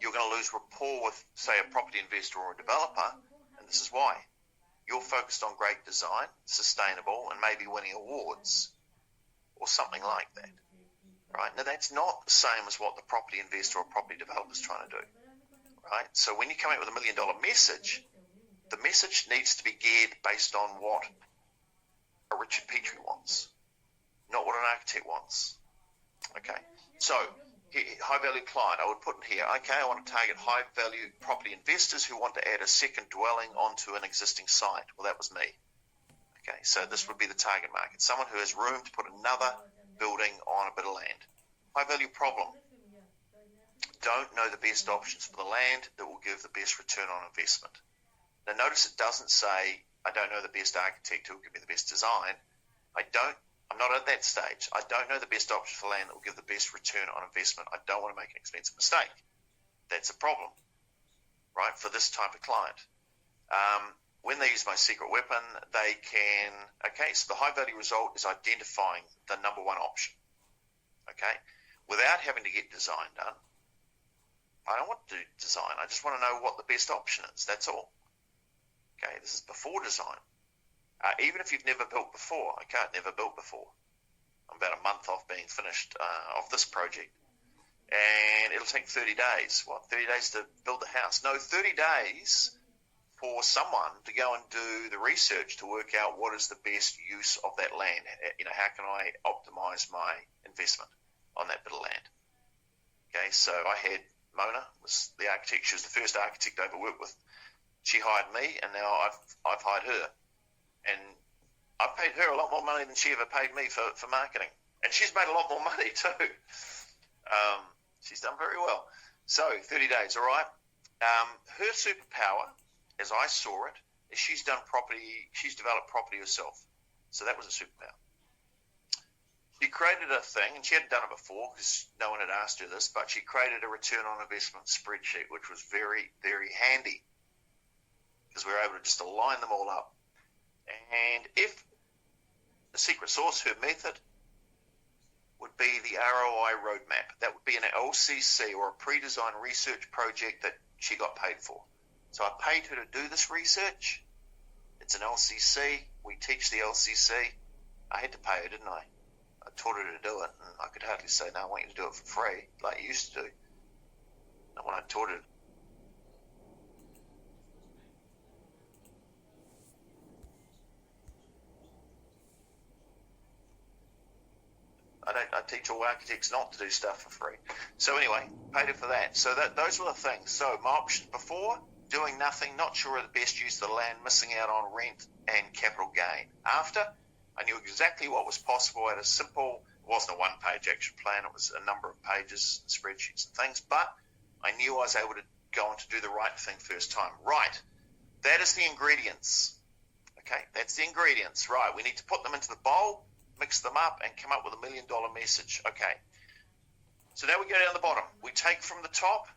you're going to lose rapport with, say, a property investor or a developer, and this is why. You're focused on great design, sustainable, and maybe winning awards, or something like that. Right? Now, that's not the same as what the property investor or property developer is trying to do. Right? So when you come out with $1 million message, the message needs to be geared based on what a Richard Petri wants, not what an architect wants. Okay? So, high-value client, I would put in here, okay, I want to target high-value property investors who want to add a second dwelling onto an existing site. Well, that was me. Okay, so this would be the target market. Someone who has room to put another building on a bit of land. High-value problem. don't know the best options for the land that will give the best return on investment. Now notice it doesn't say, I don't know the best architect who will give me the best design. I'm not at that stage. I don't know the best option for land that will give the best return on investment. I don't want to make an expensive mistake. That's a problem, right, for this type of client. When they use my secret weapon, they can, so the high value result is identifying the number one option, without having to get design done. I don't want to do design. I just want to know what the best option is. That's all. Okay, this is before design. Even if you've never built before, never built before. I'm about a month off being finished off this project. And it'll take 30 days. 30 days to build the house? No, 30 days for someone to go and do the research to work out what is the best use of that land. How can I optimize my investment on that bit of land? Okay, so I had Mona, was the architect. She was the first architect I ever worked with. She hired me, and now I've hired her. And I've paid her a lot more money than she ever paid me for marketing. And she's made a lot more money too. She's done very well. So 30 days, all right. Her superpower, as I saw it, is she's developed property herself. So that was a superpower. She created a thing, and she hadn't done it before because no one had asked her this, but she created a return on investment spreadsheet, which was very, very handy because we were able to just align them all up. And if the secret sauce, her method, would be the ROI roadmap. That would be an LCC or a pre-design research project that she got paid for. So I paid her to do this research. It's an LCC. We teach the LCC. I had to pay her, didn't I? I taught her to do it, and I could hardly say, no, I want you to do it for free, like you used to do. And when I taught her, I teach all architects not to do stuff for free. So anyway, paid her for that. So those were the things. So my options before, doing nothing, not sure of the best use of the land, missing out on rent and capital gain. After, I knew exactly what was possible at a simple, it wasn't a one-page action plan, it was a number of pages, spreadsheets and things, but I knew I was able to go on to do the right thing first time. Right, that is the ingredients. Okay, that's the ingredients. Right, we need to put them into the bowl, mix them up, and come up with $1 million message. Okay, so now we go down the bottom. We take from the top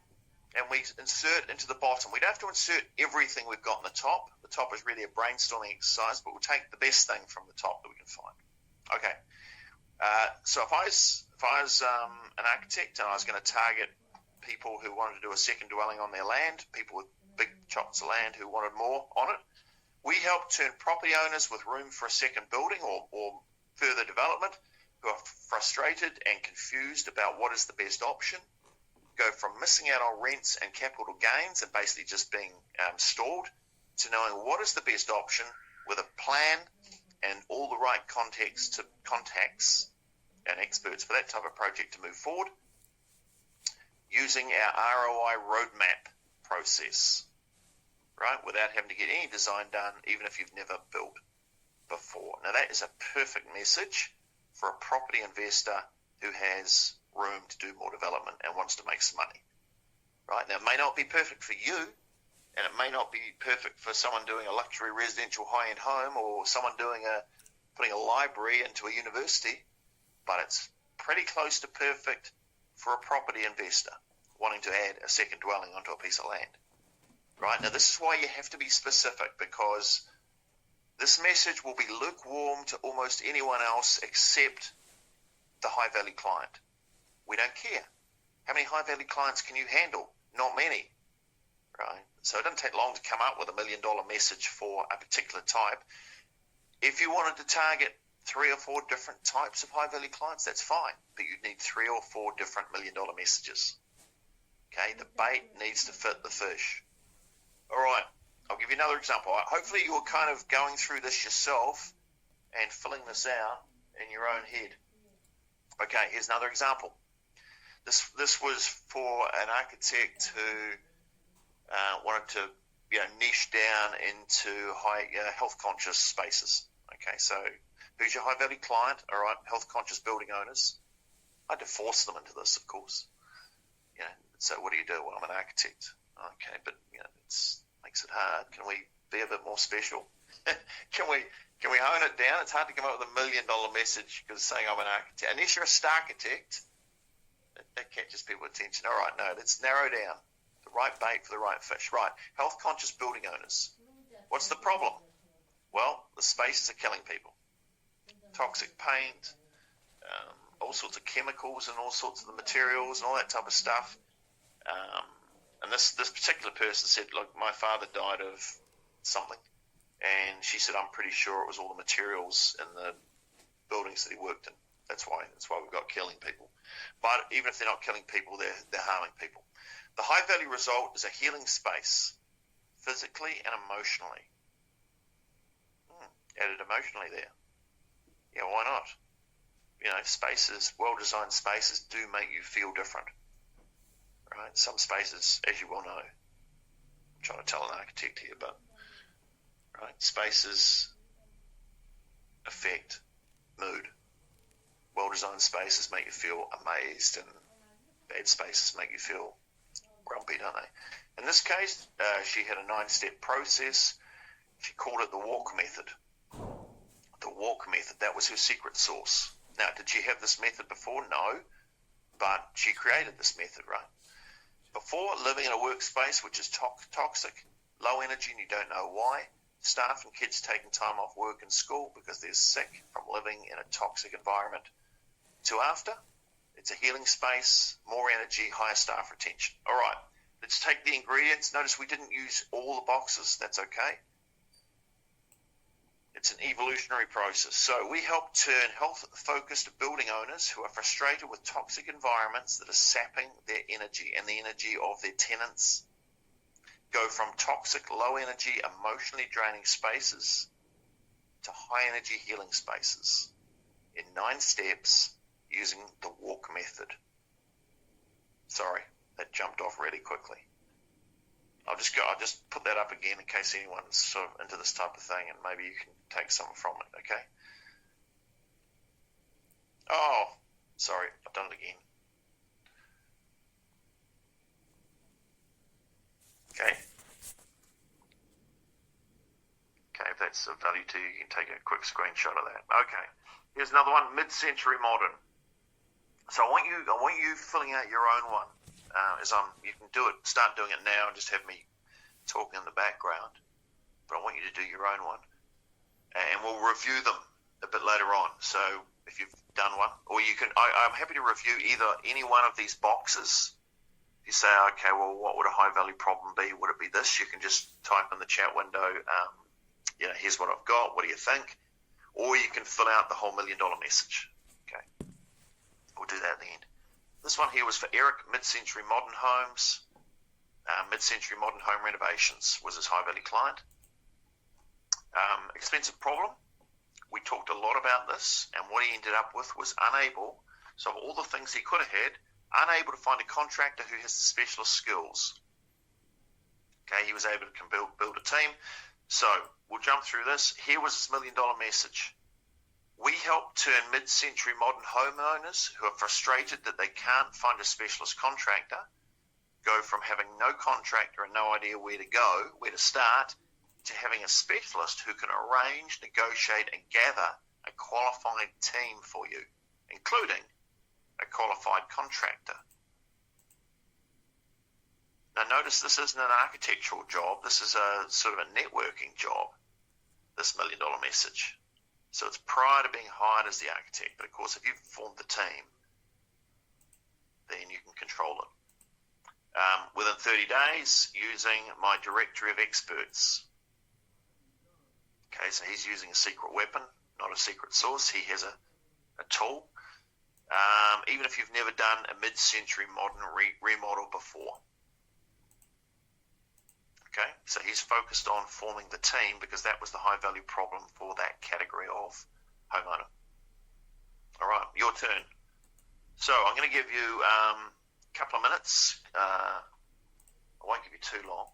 and we insert into the bottom. We don't have to insert everything we've got in the top. The top is really a brainstorming exercise, but we'll take the best thing from the top that we can find. Okay, so if I was an architect and I was going to target people who wanted to do a second dwelling on their land, people with big chunks of land who wanted more on it, we help turn property owners with room for a second building or further development who are frustrated and confused about what is the best option, go from missing out on rents and capital gains and basically just being stalled to knowing what is the best option with a plan and all the right contacts and experts for that type of project to move forward using our ROI roadmap process, right, without having to get any design done, even if you've never built before. Now that is a perfect message for a property investor who has room to do more development and wants to make some money, right? Now it may not be perfect for you, and it may not be perfect for someone doing a luxury residential high-end home or someone putting a library into a university, but it's pretty close to perfect for a property investor wanting to add a second dwelling onto a piece of land, right? Now this is why you have to be specific, because this message will be lukewarm to almost anyone else except the high-value client. We don't care. How many high-value clients can you handle? Not many, right? So it doesn't take long to come up with $1 million message for a particular type. If you wanted to target 3 or 4 different types of high-value clients, that's fine, but you'd need 3 or 4 different $1 million messages. Okay, the bait needs to fit the fish. All right, I'll give you another example. Hopefully you're kind of going through this yourself and filling this out in your own head. Okay, here's another example. This was for an architect who wanted to niche down into high health-conscious spaces. Okay, so who's your high-value client? All right, health-conscious building owners. I had to force them into this, of course. So what do? Well, I'm an architect. Okay, but it makes it hard. Can we be a bit more special? Can we hone it down? It's hard to come up with $1 million message because saying I'm an architect, unless you're a star architect, that catches people's attention. All right, no, let's narrow down the right bait for the right fish. Right, health conscious building owners. What's the problem? Well, the spaces are killing people. Toxic paint, all sorts of chemicals and all sorts of the materials and all that type of stuff. And this particular person said, look, my father died of something. And she said, I'm pretty sure it was all the materials in the buildings that he worked in. That's why we've got killing people. But even if they're not killing people, they're harming people. The high value result is a healing space, physically and emotionally. Added emotionally there. Yeah, why not? Spaces, well-designed spaces do make you feel different. Right? Some spaces, as you well know, I'm trying to tell an architect here, but right, spaces affect mood. Well-designed spaces make you feel amazed, and bad spaces make you feel grumpy, don't they? In this case, she had a 9-step process. She called it the walk method. The walk method, that was her secret sauce. Now, did she have this method before? No, but she created this method, right? Before, living in a workspace which is toxic, low energy, and you don't know why, staff and kids taking time off work and school because they're sick from living in a toxic environment, to after, it's a healing space, more energy, higher staff retention. All right, let's take the ingredients. Notice we didn't use all the boxes. That's okay. It's an evolutionary process. So we help turn health-focused building owners who are frustrated with toxic environments that are sapping their energy and the energy of their tenants, go from toxic, low-energy, emotionally draining spaces to high-energy healing spaces in 9 steps using the walk method. Sorry, that jumped off really quickly. I'll just put that up again in case anyone's sort of into this type of thing, and maybe you can take something from it, okay? Oh, sorry, I've done it again. Okay. Okay, if that's of value to you, you can take a quick screenshot of that. Okay, here's another one, mid-century modern. So I want you filling out your own one. You can do it, start doing it now and just have me talking in the background. But I want you to do your own one. And we'll review them a bit later on. So if you've done one, or you can, I'm happy to review either any one of these boxes. If you say, okay, well, what would a high value problem be? Would it be this? You can just type in the chat window, here's what I've got. What do you think? Or you can fill out the whole $1 million message. Okay. We'll do that at the end. This one here was for Eric, mid-century modern homes. Mid-century modern home renovations was his high-value client. Expensive problem. We talked a lot about this, and what he ended up with was unable, so of all the things he could have had, unable to find a contractor who has the specialist skills. Okay, he was able to build a team. So we'll jump through this. Here was his $1 million message. We help turn mid-century modern homeowners who are frustrated that they can't find a specialist contractor, go from having no contractor and no idea where to start, to having a specialist who can arrange, negotiate, and gather a qualified team for you, including a qualified contractor. Now notice this isn't an architectural job, this is a sort of a networking job, this $1 million message. So it's prior to being hired as the architect. But of course, if you've formed the team, then you can control it. Within 30 days, using my directory of experts. Okay, so he's using a secret weapon, not a secret source. He has a tool. Even if you've never done a mid-century modern remodel before. Okay, so he's focused on forming the team because that was the high-value problem for that category of homeowner. All right, your turn. So I'm going to give you a couple of minutes. I won't give you too long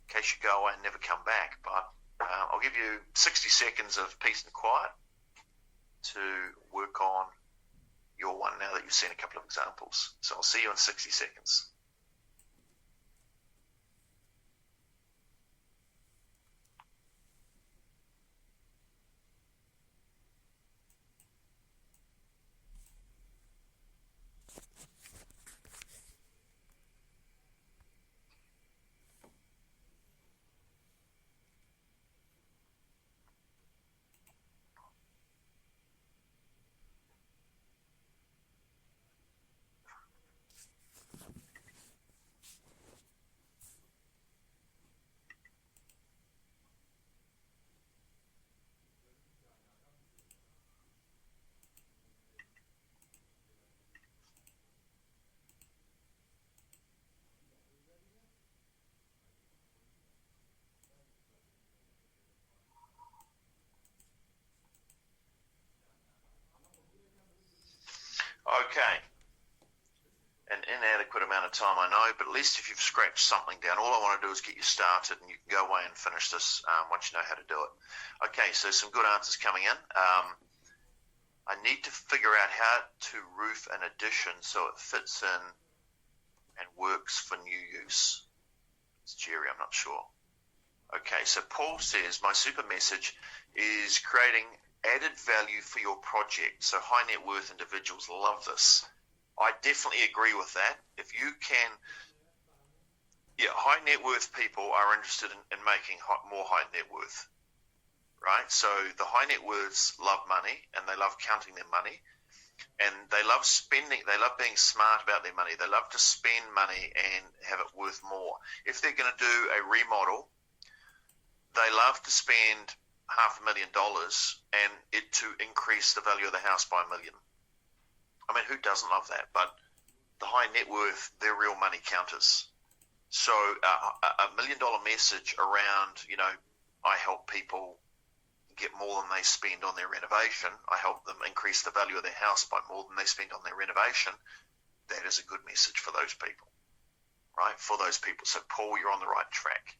in case you go away and never come back, but I'll give you 60 seconds of peace and quiet to work on your one now that you've seen a couple of examples. So I'll see you in 60 seconds. Okay. An inadequate amount of time, I know, but at least if you've scratched something down, all I want to do is get you started, and you can go away and finish this once you know how to do it. Okay, so some good answers coming in. I need to figure out how to roof an addition so it fits in and works for new use. It's Jerry, I'm not sure. Okay, so Paul says, my super message is creating added value for your project. So high net worth individuals love this. I definitely agree with that. If you can, high net worth people are interested in making more high net worth, right? So the high net worths love money, and they love counting their money, and they love spending. They love being smart about their money. They love to spend money and have it worth more. If they're going to do a remodel, they love to spend $500,000 and it to increase the value of the house by $1 million. I mean, who doesn't love that? But the high net worth, they're real money counters. So $1 million message around, I help people get more than they spend on their renovation. I help them increase the value of their house by more than they spend on their renovation. That is a good message for those people, right? For those people. So, Paul, you're on the right track.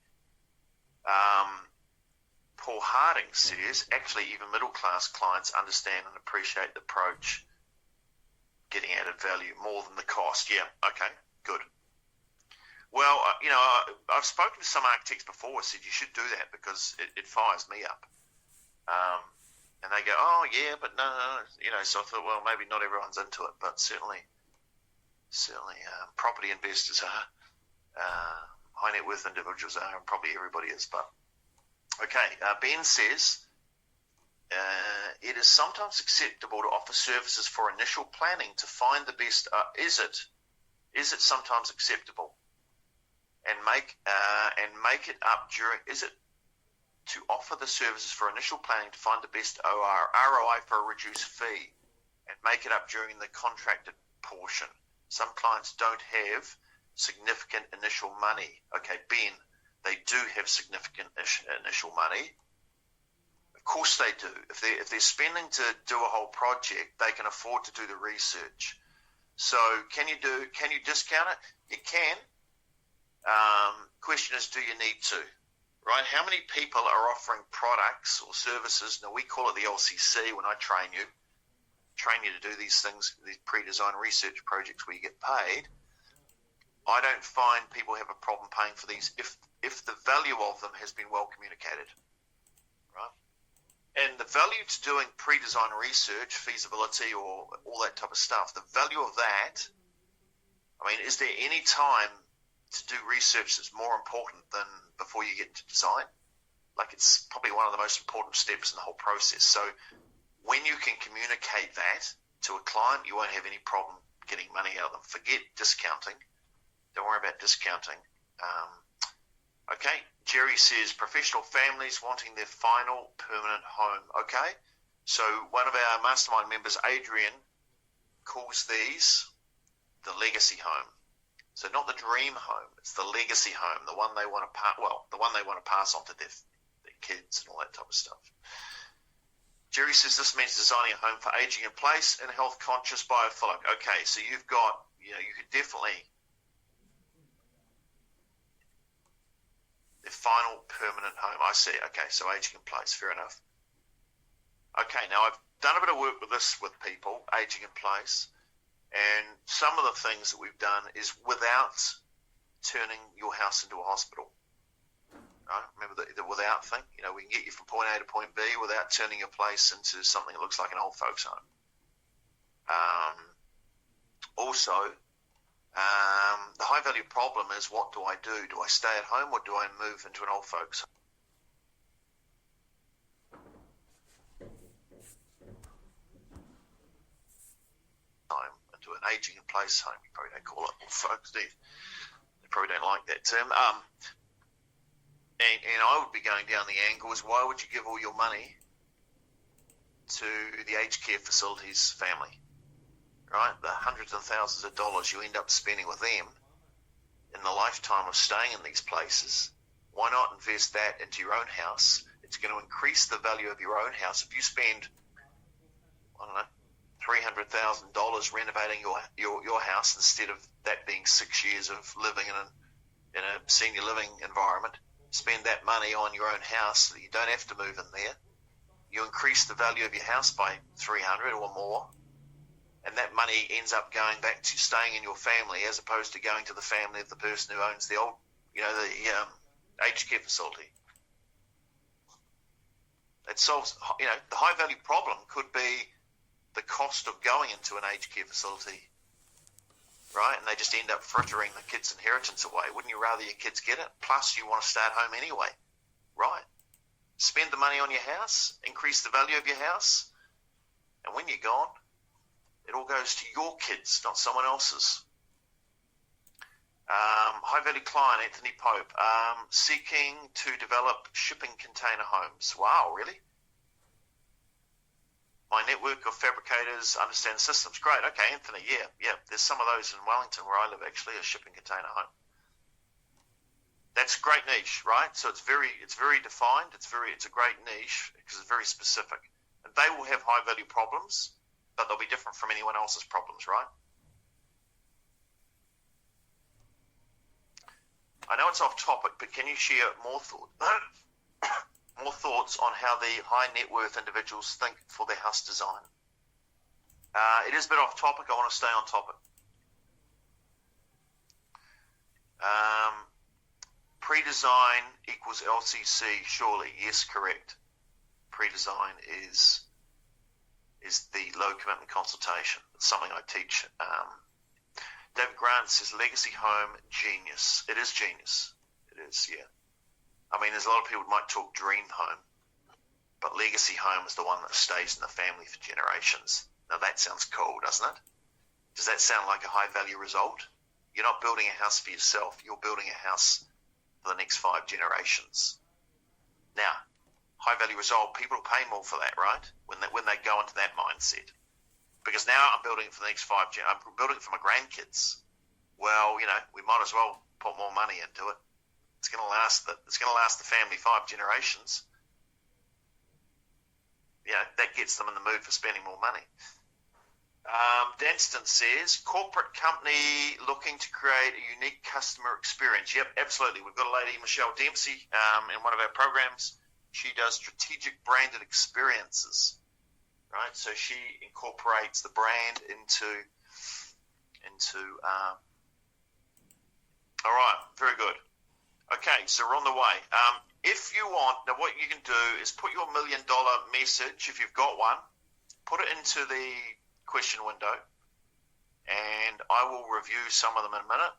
Paul Harding says, actually, even middle-class clients understand and appreciate the approach, getting added value more than the cost. Yeah, okay, good. Well, I've spoken to some architects before, said you should do that because it fires me up. And they go, oh, yeah, but no, so I thought, well, maybe not everyone's into it, but certainly property investors are, high net worth individuals are, and probably everybody is, but okay. Ben says, it is sometimes acceptable to offer services for initial planning to find the best. Is it sometimes acceptable? And make it up during. Is it to offer the services for initial planning to find the best ROI for a reduced fee, and make it up during the contracted portion? Some clients don't have significant initial money. Okay, Ben, they do have significant initial money. Of course they do. If they're spending to do a whole project, they can afford to do the research. So can you discount it? You can. Question is, do you need to? Right? How many people are offering products or services? Now, we call it the LCC when I train you to do these things, these pre-design research projects where you get paid. I don't find people have a problem paying for these if the value of them has been well communicated, right? And the value to doing pre-design research, feasibility, or all that type of stuff, the value of that, I mean, is there any time to do research that's more important than before you get to design? Like, it's probably one of the most important steps in the whole process. So when you can communicate that to a client, you won't have any problem getting money out of them. Forget discounting. Don't worry about discounting. Okay, Jerry says professional families wanting their final permanent home. Okay, so one of our mastermind members, Adrian, calls these the legacy home. So not the dream home, it's the legacy home, the one they want to pass on to their kids and all that type of stuff. Jerry says this means designing a home for aging in place and health conscious biophilic. Okay, so you've got, you could definitely. The final permanent home. I see. Okay, so aging in place. Fair enough. Okay, now I've done a bit of work with this with people, aging in place, and some of the things that we've done is without turning your house into a hospital. Right? Remember the without thing? We can get you from point A to point B without turning your place into something that looks like an old folks home. Also, the high value problem is, what do I do? Do I stay at home or do I move into an old folks home, into an aging in place home? You probably don't call it old folks, do you? They probably don't like that term. And I would be going down the angle is, why would you give all your money to the aged care facilities family? Right, the hundreds of thousands of dollars you end up spending with them in the lifetime of staying in these places, why not invest that into your own house? It's going to increase the value of your own house. If you spend, I don't know, $300,000 renovating your house instead of that being 6 years of living in a senior living environment. Spend that money on your own house so that you don't have to move in there. You increase the value of your house by 300 or more, and that money ends up going back to staying in your family as opposed to going to the family of the person who owns the old, the aged care facility. It solves, the high value problem could be the cost of going into an aged care facility, right? And they just end up frittering the kids' inheritance away. Wouldn't you rather your kids get it? Plus, you want to stay at home anyway, right? Spend the money on your house, increase the value of your house, and when you're gone, it all goes to your kids, not someone else's. High-value client, Anthony Pope, seeking to develop shipping container homes. Wow, really? My network of fabricators understand the systems. Great, okay, Anthony, yeah. There's some of those in Wellington where I live, actually, a shipping container home. That's a great niche, right? So it's very defined. It's a great niche because it's very specific. And they will have high-value problems, but they'll be different from anyone else's problems, right? I know it's off topic, but can you share more thoughts on how the high net worth individuals think for their house design? It is a bit off topic. I want to stay on topic. Pre-design equals LCC, surely. Yes, correct. Pre-design is the low commitment consultation. It's something I teach. David Grant says legacy home, genius. It is genius. It is, yeah. I mean, there's a lot of people who might talk dream home, but legacy home is the one that stays in the family for generations. Now that sounds cool, doesn't it? Does that sound like a high value result? You're not building a house for yourself. You're building a house for the next 5 generations. Now, high value result, people will pay more for that, right? When they go into that mindset. Because now I'm building it for the next 5 generations. I'm building it for my grandkids. Well, we might as well put more money into it. It's going to last the family 5 generations. That gets them in the mood for spending more money. Danston says, corporate company looking to create a unique customer experience. Yep, absolutely. We've got a lady, Michelle Dempsey, in one of our programs. She does strategic branded experiences, right? So she incorporates the brand into. All right, very good. Okay, so we're on the way. If you want, now what you can do is put your $1 million message, if you've got one, put it into the question window, and I will review some of them in a minute.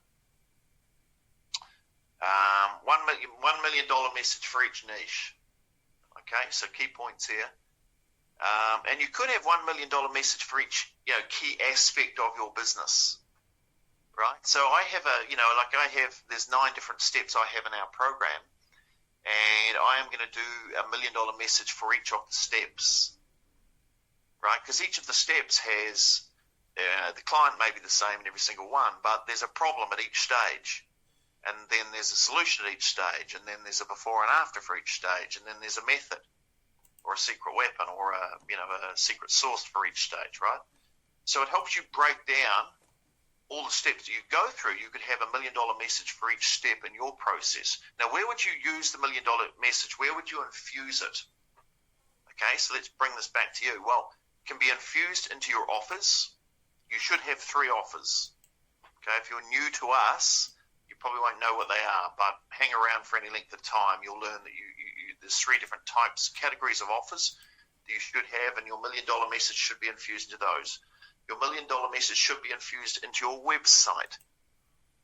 $1 million message for each niche. Okay, so key points here. And you could have $1 million message for each, key aspect of your business. Right? So I have there's 9 different steps I have in our program, and I am going to do $1 million message for each of the steps. Right? Because each of the steps has, the client may be the same in every single one, but there's a problem at each stage. And then there's a solution at each stage, and then there's a before and after for each stage, and then there's a method or a secret weapon or a secret sauce for each stage, right? So it helps you break down all the steps that you go through. You could have $1 million message for each step in your process. Now, where would you use the $1 million message? Where would you infuse it? Okay, so let's bring this back to you. Well, it can be infused into your offers. You should have 3 offers. Okay, if you're new to us, you probably won't know what they are, but hang around for any length of time. You'll learn that there's 3 different categories of offers that you should have, and your $1 million message should be infused into those. Your $1 million message should be infused into your website.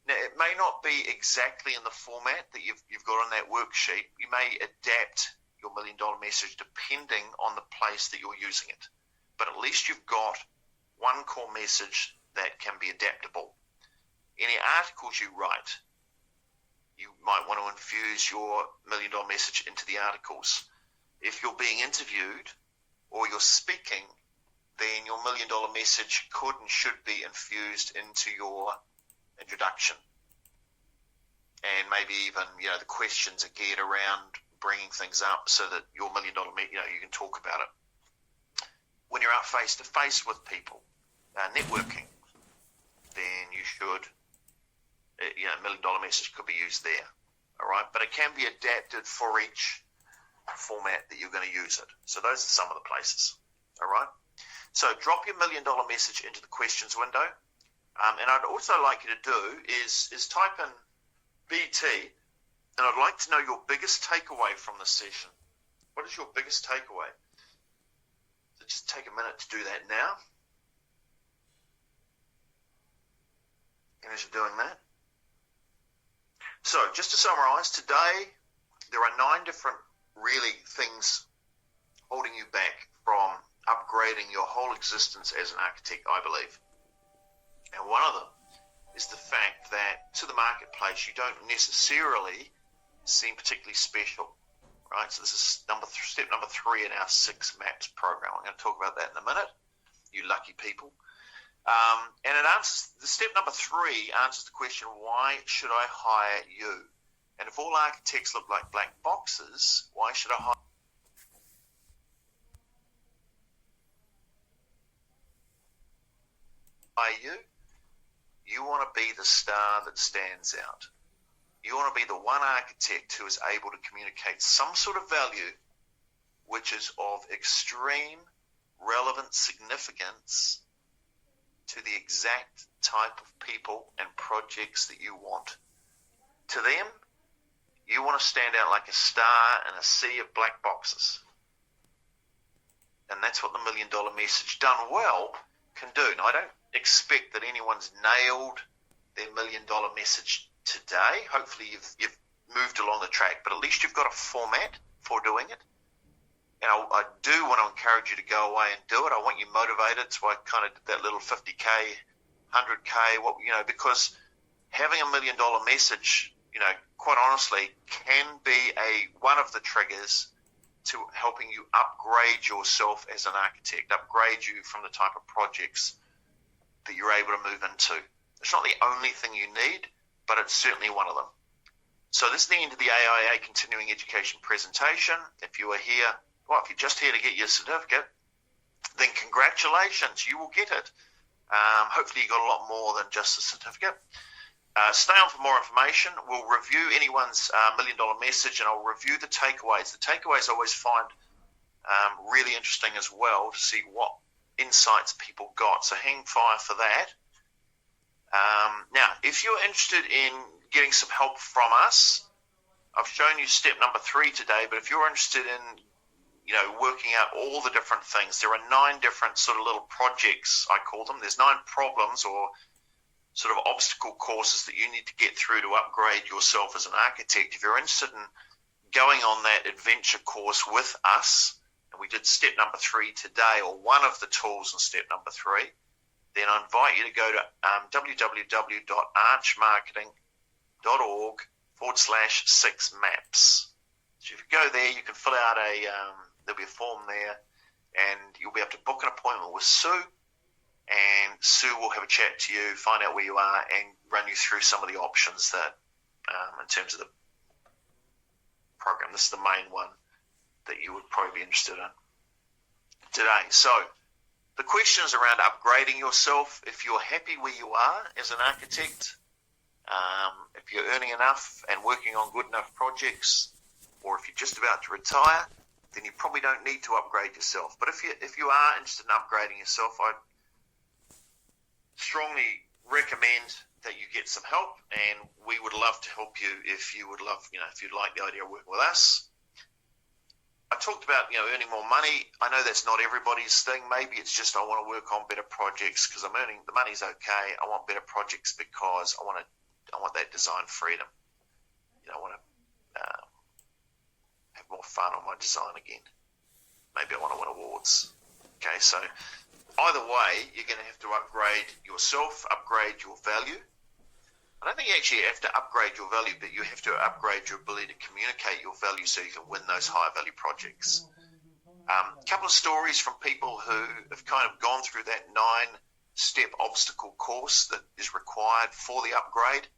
Now, it may not be exactly in the format that you've got on that worksheet. You may adapt your $1 million message depending on the place that you're using it. But at least you've got one core message that can be adaptable. Any articles you write, you might want to infuse your $1 million message into the articles. If you're being interviewed or you're speaking, then your $1 million message could and should be infused into your introduction. And maybe even, the questions are geared around bringing things up so that your $1 million, you can talk about it. when you're out face-to-face with people, networking, then you should, $1 million message could be used there, all right? But it can be adapted for each format that you're going to use it. So those are some of the places, all right? So drop your $1 million message into the questions window. And I'd also like you to do is type in BT, and I'd like to know your biggest takeaway from this session. What is your biggest takeaway? So just take a minute to do that now. And as you're doing that. So just to summarize, today there are 9 different really things holding you back from upgrading your whole existence as an architect, I believe. And one of them is the fact that to the marketplace, you don't necessarily seem particularly special, right? So this is step number 3 in our 6 maps program. I'm going to talk about that in a minute, you lucky people. And it answers, the step number 3 answers the question, why should I hire you? And if all architects look like black boxes, why should I hire you? You want to be the star that stands out. You want to be the one architect who is able to communicate some sort of value which is of extreme relevant significance to the exact type of people and projects that you want. To them, you want to stand out like a star in a sea of black boxes. And that's what the $1 million message done well can do. Now, I don't expect that anyone's nailed their $1 million message today. Hopefully you've moved along the track, but at least you've got a format for doing it. And I do want to encourage you to go away and do it. I want you motivated. So I kind of did that little 50K, 100K, because having $1 million message, quite honestly, can be one of the triggers to helping you upgrade yourself as an architect, upgrade you from the type of projects that you're able to move into. It's not the only thing you need, but it's certainly one of them. So this is the end of the AIA Continuing Education presentation. If you are here, if you're just here to get your certificate, then congratulations, you will get it. Hopefully you got a lot more than just a certificate. Stay on for more information. We'll review anyone's $1 million message, and I'll review the takeaways. The takeaways I always find really interesting as well to see what insights people got. So hang fire for that. Now, if you're interested in getting some help from us, I've shown you step number 3 today, but if you're interested in working out all the different things, there are 9 different sort of little projects, I call them. There's 9 problems or sort of obstacle courses that you need to get through to upgrade yourself as an architect. If you're interested in going on that adventure course with us, and we did step number 3 today, or one of the tools in step number 3, then I invite you to go to www.archmarketing.org/6maps. So if you go there, you can fill out there'll be a form there, and you'll be able to book an appointment with Sue, and Sue will have a chat to you, find out where you are, and run you through some of the options that, in terms of the program, this is the main one that you would probably be interested in today. So the question is around upgrading yourself. If you're happy where you are as an architect, if you're earning enough and working on good enough projects, or if you're just about to retire, then you probably don't need to upgrade yourself. But if you are interested in upgrading yourself, I'd strongly recommend that you get some help, and we would love to help you if you'd like the idea of working with us. I talked about, earning more money. I know that's not everybody's thing. Maybe it's just I want to work on better projects because the money's okay. I want better projects because I want that design freedom. I want to have more fun on my design again. Maybe I want to win awards. Okay, so either way, you're going to have to upgrade yourself, upgrade your value. I don't think you actually have to upgrade your value, but you have to upgrade your ability to communicate your value so you can win those higher value projects. A couple of stories from people who have kind of gone through that 9-step obstacle course that is required for the upgrade.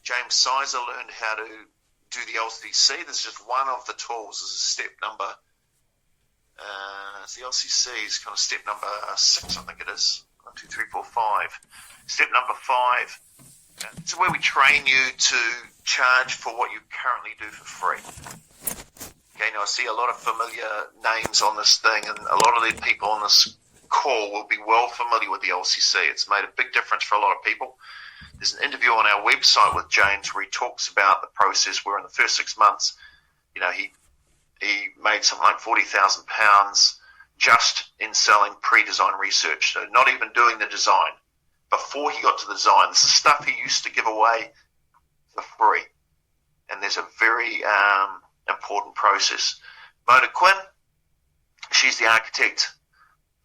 James Sizer learned how to do the LCC. This is just one of the tools. This is step number It's the LCC's kind of step number 6, I think it is. 1, 2, 3, 4, 5. Step number 5. This is where we train you to charge for what you currently do for free. Okay, now I see a lot of familiar names on this thing, and a lot of the people on this call will be well familiar with the LCC. It's made a big difference for a lot of people. There's an interview on our website with James where he talks about the process where in the first 6 months, you know, he made something like £40,000 just in selling pre-design research. So not even doing the design. Before he got to the design, this is stuff he used to give away for free. And there's a very important process. Mona Quinn, she's the architect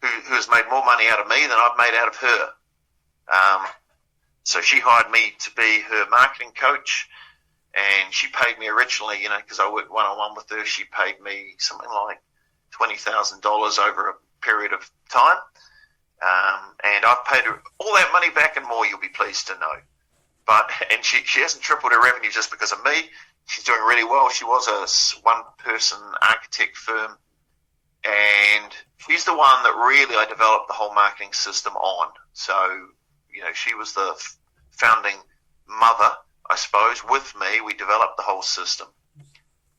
who has made more money out of me than I've made out of her. So she hired me to be her marketing coach, and she paid me originally, you know, because I worked one-on-one with her, she paid me something like $20,000 over a period of time. And I've paid her all that money back and more, you'll be pleased to know. And she hasn't tripled her revenue just because of me. She's doing really well. She was a one-person architect firm, and she's the one that really I developed the whole marketing system on. So, you know, she was the founding mother, I suppose. With me, we developed the whole system.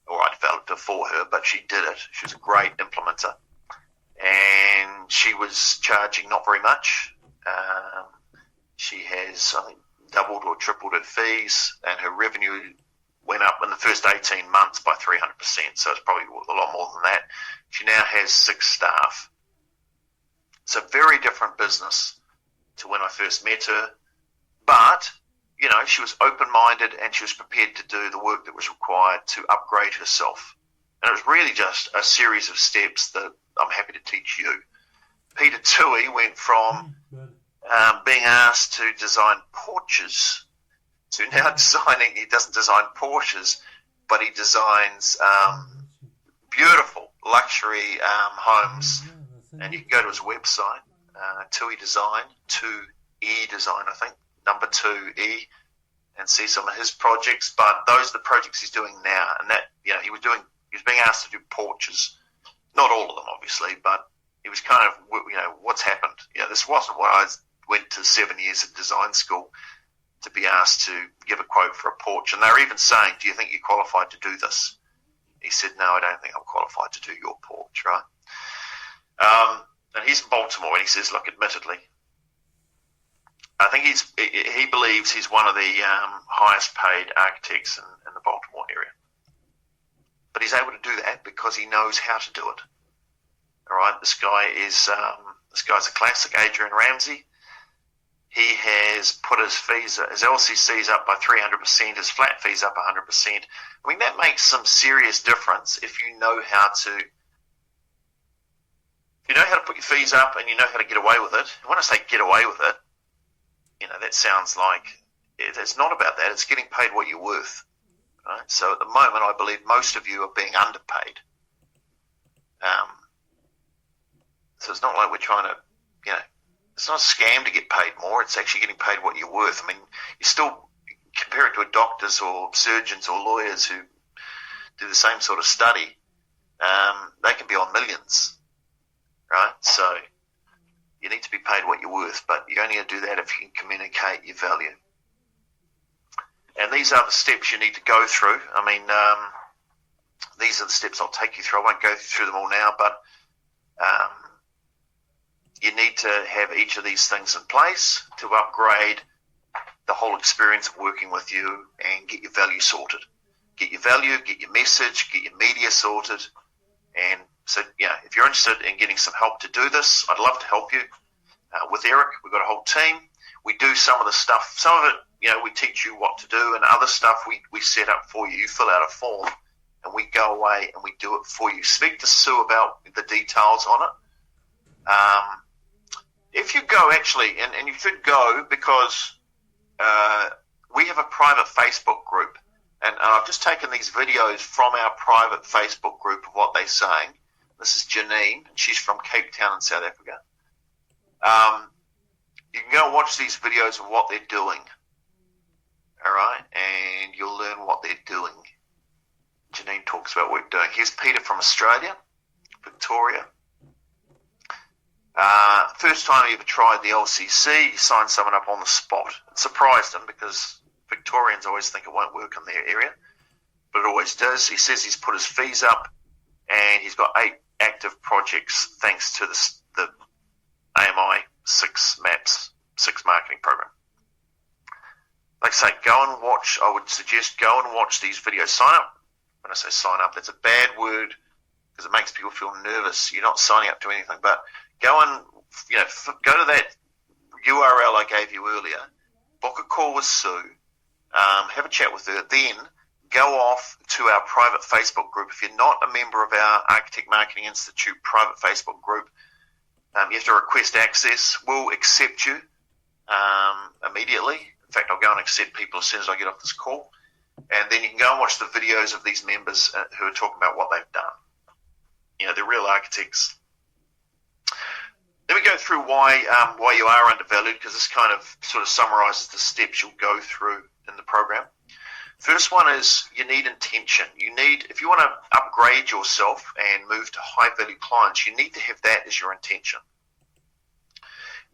Or I developed it for her, but she did it. She was a great implementer. And she was charging not very much. She has, I think, doubled or tripled her fees, and her revenue went up in the first 18 months by 300%, so it's probably a lot more than that. She now has 6 staff. It's a very different business to when I first met her, but, you know, she was open-minded and she was prepared to do the work that was required to upgrade herself. And it was really just a series of steps that I'm happy to teach you. Peter Tui went from being asked to design porches to now designing, he doesn't design Porsches, but he designs beautiful luxury homes. And you can go to his website, Tui Design, 2E Design, I think, number 2E, and see some of his projects. But those are the projects he's doing now. And that, you know, he was being asked to do porches. Not all of them, obviously, but it was kind of, you know, what's happened. You know, this wasn't what I went to 7 years of design school to be asked to give a quote for a porch. And they were even saying, do you think you're qualified to do this? He said, no, I don't think I'm qualified to do your porch, right? And he's in Baltimore, and he says, look, admittedly, I think he believes he's one of the highest paid architects in the Baltimore area. But he's able to do that because he knows how to do it. All right, this guy's a classic, Adrian Ramsey. He has put his LCCs up by 300%, his flat fees up 100%. I mean, that makes some serious difference if you know how to put your fees up and you know how to get away with it. When I say get away with it, you know, that sounds like it's not about that. It's getting paid what you're worth. Right? So at the moment, I believe most of you are being underpaid. So it's not like we're trying to, you know, it's not a scam to get paid more. It's actually getting paid what you're worth. I mean, you still compare it to doctors or surgeons or lawyers who do the same sort of study. They can be on millions, right? So you need to be paid what you're worth, but you're only going to do that if you can communicate your value. And these are the steps you need to go through. I mean, these are the steps I'll take you through. I won't go through them all now, but you need to have each of these things in place to upgrade the whole experience of working with you and get your value sorted. Get your value, get your message, get your media sorted. And so, yeah, if you're interested in getting some help to do this, I'd love to help you. With Eric, we've got a whole team. We do some of the stuff. Some of it, you know, we teach you what to do, and other stuff we set up for you. You fill out a form, and we go away and we do it for you. Speak to Sue about the details on it. If you go, actually, and you should go because we have a private Facebook group, and I've just taken these videos from our private Facebook group of what they're saying. This is Janine, and she's from Cape Town in South Africa. You can go and watch these videos of what they're doing, all right, and you'll learn what they're doing. Janine talks about what we're doing. Here's Peter from Australia. Victoria. First time he ever tried the LCC, he signed someone up on the spot. It surprised him because Victorians always think it won't work in their area, but it always does. He says he's put his fees up and he's got 8 active projects thanks to the AMI 6 Maps 6 marketing program. Like I say, I would suggest go and watch these videos. Sign up. When I say sign up, that's a bad word because it makes people feel nervous. You're not signing up to anything, but go and, go to that URL I gave you earlier, book a call with Sue, have a chat with her, then go off to our private Facebook group. If you're not a member of our Architect Marketing Institute private Facebook group, you have to request access. We'll accept you immediately. In fact, I'll go and accept people as soon as I get off this call. And then you can go and watch the videos of these members who are talking about what they've done. They're real architects. Let me go through why you are undervalued, because this kind of sort of summarizes the steps you'll go through in the program. First one is you need intention. If you want to upgrade yourself and move to high-value clients, you need to have that as your intention.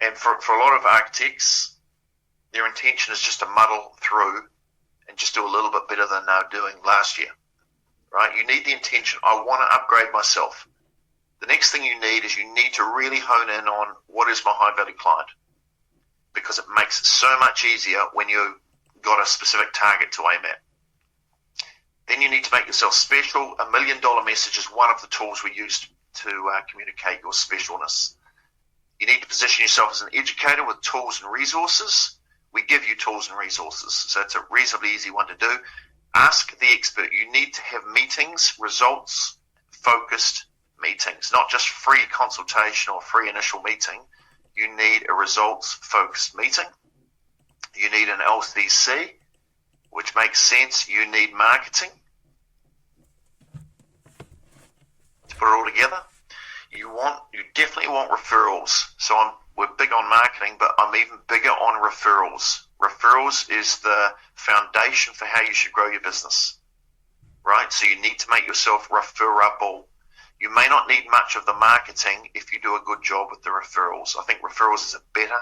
And for a lot of architects, their intention is just to muddle through and just do a little bit better than they were doing last year, right? You need the intention. I want to upgrade myself. The next thing you need is you need to really hone in on what is my high-value client, because it makes it so much easier when you've got a specific target to aim at. Then you need to make yourself special. $1 million message is one of the tools we use to communicate your specialness. You need to position yourself as an educator with tools and resources. We give you tools and resources, so it's a reasonably easy one to do. Ask the expert. You need to have meetings, results-focused meetings, not just free consultation or free initial meeting. You need a results-focused meeting. You need an LCC, which makes sense. You need marketing to put it all together. You definitely want referrals. So we're big on marketing, but I'm even bigger on referrals. Referrals is the foundation for how you should grow your business, right? So you need to make yourself referable. You may not need much of the marketing if you do a good job with the referrals. I think referrals is a better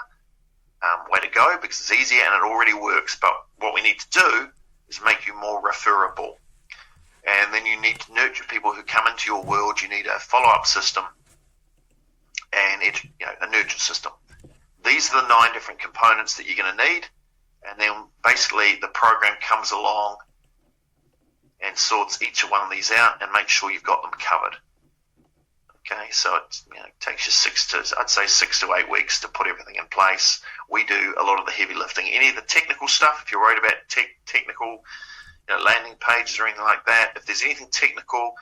way to go because it's easier and it already works. But what we need to do is make you more referable. And then you need to nurture people who come into your world. You need a follow-up system and a nurture system. These are the 9 different components that you're going to need. And then basically the program comes along and sorts each one of these out and makes sure you've got them covered. Okay, so it takes you 6 to 8 weeks to put everything in place. We do a lot of the heavy lifting. Any of the technical stuff, if you're worried about technical landing pages or anything like that, if there's anything technical,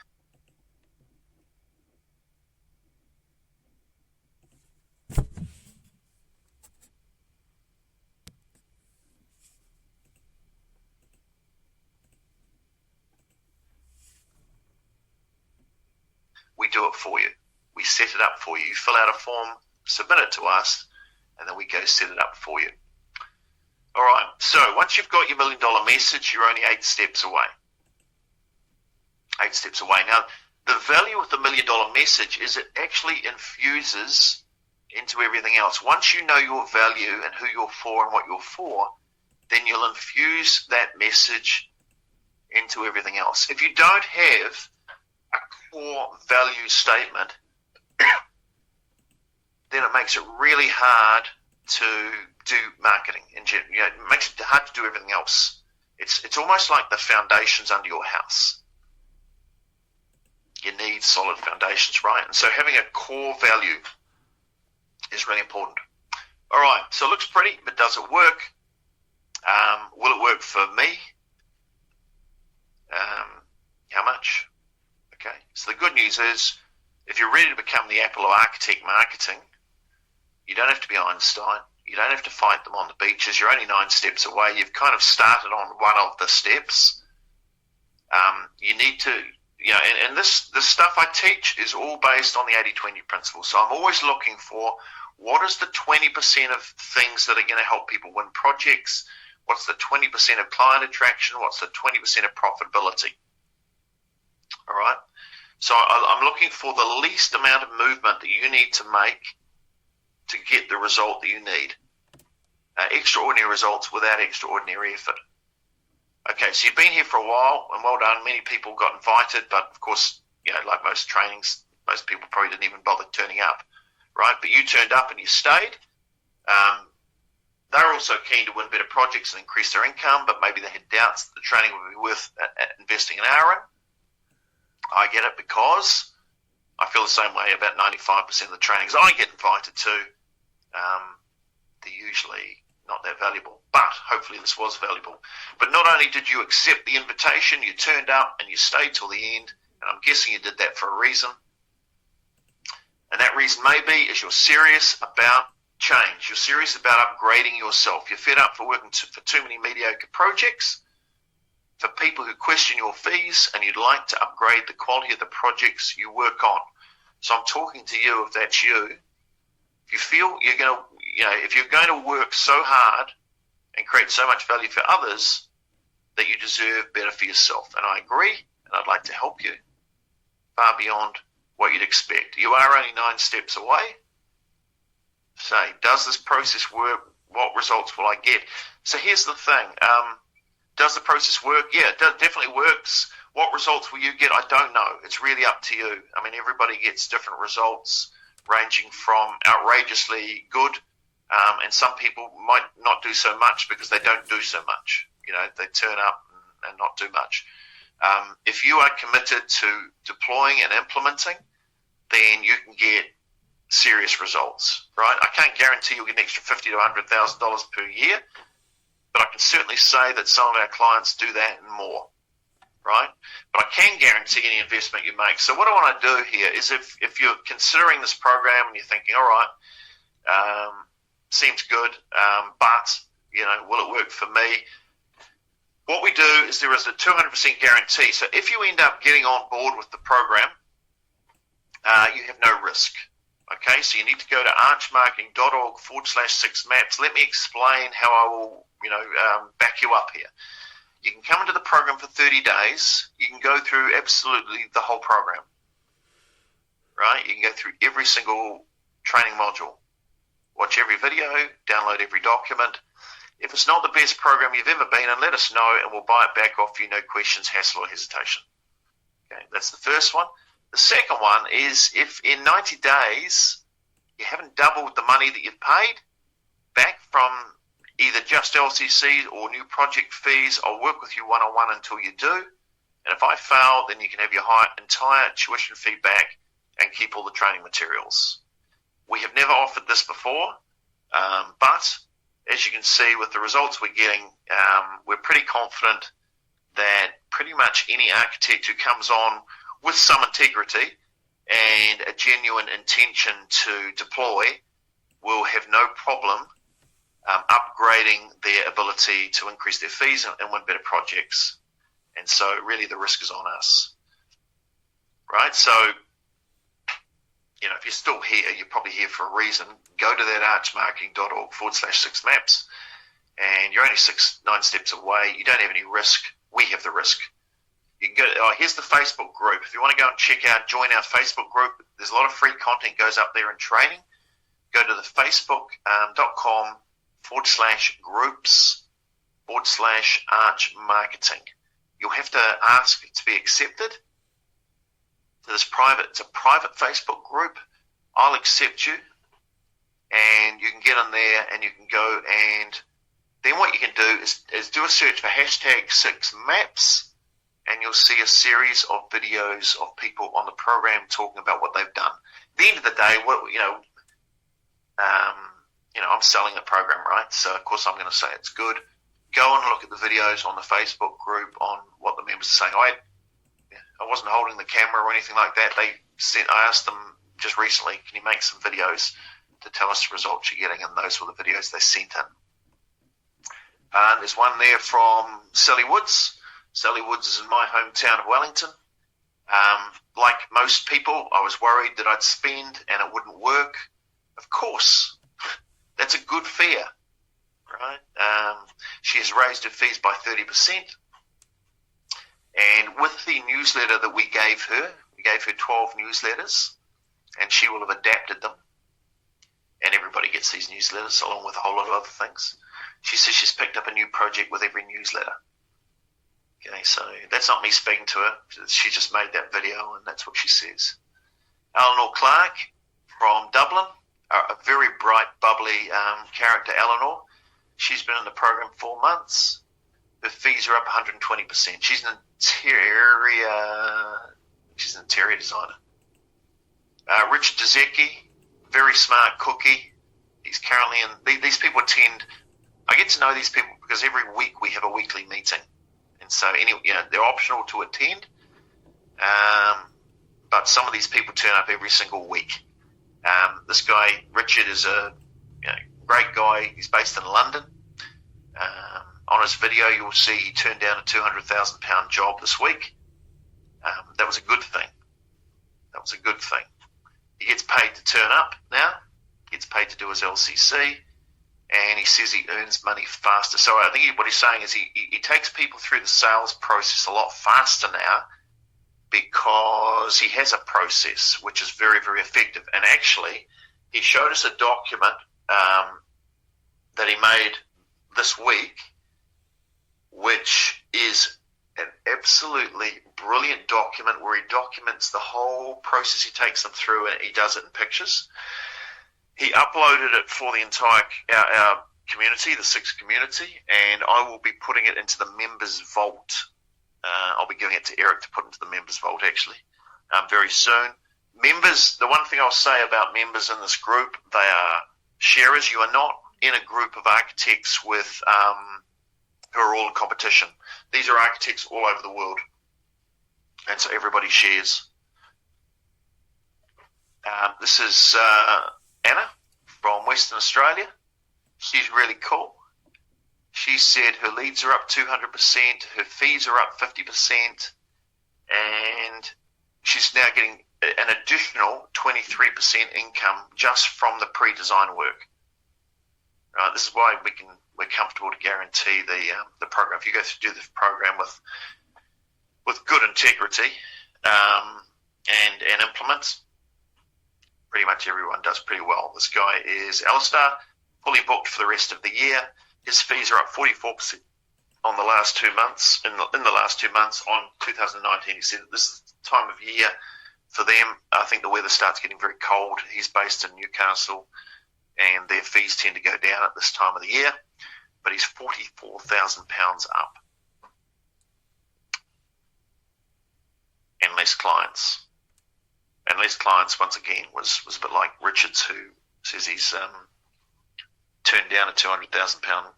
we do it for you. We set it up for you. You fill out a form, submit it to us, and then we go set it up for you. All right, so once you've got your $1 million message, you're only 8 steps away. 8 steps away. Now, the value with the $1 million message is it actually infuses into everything else. Once you know your value and who you're for and what you're for, then you'll infuse that message into everything else. If you don't have a core value statement, then it makes it really hard to do marketing. It makes it hard to do everything else. It's almost like the foundations under your house. You need solid foundations, right? And so having a core value is really important. All right, so it looks pretty, but does it work? Will it work for me? How much? Okay, so the good news is if you're ready to become the Apple of architect marketing, you don't have to be Einstein. You don't have to fight them on the beaches. You're only 9 steps away. You've kind of started on one of the steps. You need to, and this stuff I teach is all based on the 80-20 principle. So I'm always looking for what is the 20% of things that are going to help people win projects? What's the 20% of client attraction? What's the 20% of profitability? All right. So I'm looking for the least amount of movement that you need to make to get the result that you need. Extraordinary results without extraordinary effort. Okay, so you've been here for a while, and well done. Many people got invited, but of course, like most trainings, most people probably didn't even bother turning up, right? But you turned up and you stayed. They're also keen to win better projects and increase their income, but maybe they had doubts that the training would be worth investing an hour in. I get it, because I feel the same way about 95% of the trainings I get invited to. They're usually not that valuable, but hopefully this was valuable. But not only did you accept the invitation, you turned up and you stayed till the end, and I'm guessing you did that for a reason. And that reason maybe is you're serious about change. You're serious about upgrading yourself. You're fed up for working for too many mediocre projects, for people who question your fees, and you'd like to upgrade the quality of the projects you work on. So I'm talking to you if that's you. If you feel you're going to, if you're going to work so hard and create so much value for others, that you deserve better for yourself. And I agree, and I'd like to help you far beyond what you'd expect. You are only 9 steps away. Say, does this process work? What results will I get? So here's the thing. Does the process work? Yeah, it definitely works. What results will you get? I don't know. It's really up to you. I mean, everybody gets different results, ranging from outrageously good, and some people might not do so much because they don't do so much. They turn up and not do much. If you are committed to deploying and implementing, then you can get serious results, right? I can't guarantee you'll get an extra $50,000 to $100,000 per year, but I can certainly say that some of our clients do that and more, right? But I can guarantee any investment you make. So what I want to do here is if you're considering this program and you're thinking, all right, seems good, but, will it work for me? What we do is there is a 200% guarantee. So if you end up getting on board with the program, you have no risk. Okay, so you need to go to archmarketing.org/6maps. Let me explain how I will, back you up here. You can come into the program for 30 days. You can go through absolutely the whole program, right? You can go through every single training module, watch every video, download every document. If it's not the best program you've ever been in, let us know and we'll buy it back off you, no questions, hassle, or hesitation. Okay, that's the first one. The second one is if in 90 days you haven't doubled the money that you've paid back from either just LCC or new project fees, I'll work with you one-on-one until you do. And if I fail, then you can have your entire tuition fee back and keep all the training materials. We have never offered this before, but as you can see with the results we're getting, we're pretty confident that pretty much any architect who comes on with some integrity and a genuine intention to deploy will have no problem upgrading their ability to increase their fees and win better projects. And so really the risk is on us, right? So, if you're still here, you're probably here for a reason. Go to that archmarketing.org/6maps, and you're only 9 steps away. You don't have any risk. We have the risk. You can go. Here's the Facebook group. If you want to go and join our Facebook group, there's a lot of free content goes up there in training. Go to the facebook.com/groups/archmarketing. You'll have to ask to be accepted to this it's a private Facebook group. I'll accept you, and you can get in there and you can go, and then what you can do is do a search for #6maps, and you'll see a series of videos of people on the program talking about what they've done. At the end of the day, I'm selling the program, right? So of course I'm going to say it's good. Go and look at the videos on the Facebook group on what the members are saying. I wasn't holding the camera or anything like that. I asked them just recently, can you make some videos to tell us the results you're getting? And those were the videos they sent in. There's one there from Sally Woods. Sally Woods is in my hometown of Wellington. Like most people, I was worried that I'd spend and it wouldn't work. Of course, that's a good fear, right? She has raised her fees by 30%. And with the newsletter that we gave her, we gave her 12 newsletters, and she will have adapted them. And everybody gets these newsletters along with a whole lot of other things. She says she's picked up a new project with every newsletter. Okay, so that's not me speaking to her. She just made that video, and that's what she says. Eleanor Clark from Dublin, a very bright, bubbly character, Eleanor. She's been in the program 4 months. Her fees are up 120%. She's an interior designer. Richard Dezecki, very smart cookie. He's currently in. These people attend. I get to know these people because every week we have a weekly meeting, and so they're optional to attend. But some of these people turn up every single week. This guy Richard is a great guy. He's based in London. On his video, you'll see he turned down a £200,000 job this week. That was a good thing. He gets paid to turn up now. He gets paid to do his LCC, and he says he earns money faster. So I think what he's saying is he takes people through the sales process a lot faster now because he has a process which is very, very effective. And actually, he showed us a document that he made this week, which is an absolutely brilliant document where he documents the whole process he takes them through, and he does it in pictures. He uploaded it for the entire our community, the Six community, and I will be putting it into the members vault. I'll be giving it to Eric to put into the members vault actually very soon. Members, the one thing I'll say about members in this group, they are sharers. You are not in a group of architects with who are all in competition. These are architects all over the world, and so everybody shares. This is Anna from Western Australia. She's really cool. She said her leads are up 200%, her fees are up 50%, and she's now getting an additional 23% income just from the pre-design work. Right, this is why we're comfortable to guarantee the program. If you go through do the program with good integrity and implement, pretty much everyone does pretty well. This guy is Alistair, fully booked for the rest of the year. His fees are up 44% on the last 2 months. In the last 2 months on 2019, he said that this is the time of year for them. I think the weather starts getting very cold. He's based in Newcastle, and their fees tend to go down at this time of the year. But he's £44,000 up, and less clients. And less clients, once again, was a bit like Richards, who says he's turned down a £200,000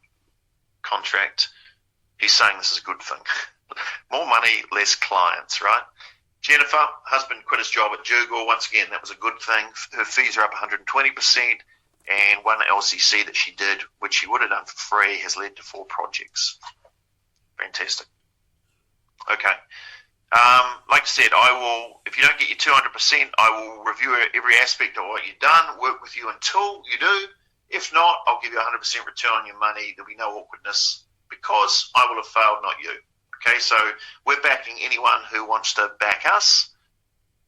contract. He's saying this is a good thing. More money, less clients, right? Jennifer, husband quit his job at Google. Once again, that was a good thing. Her fees are up 120%, and one LCC that she did, which she would have done for free, has led to 4 projects. Fantastic. Okay. Like I said, I will, if you don't get your 200%, I will review every aspect of what you've done, work with you until you do. If not, I'll give you 100% return on your money. There'll be no awkwardness because I will have failed, not you. Okay, so we're backing anyone who wants to back us,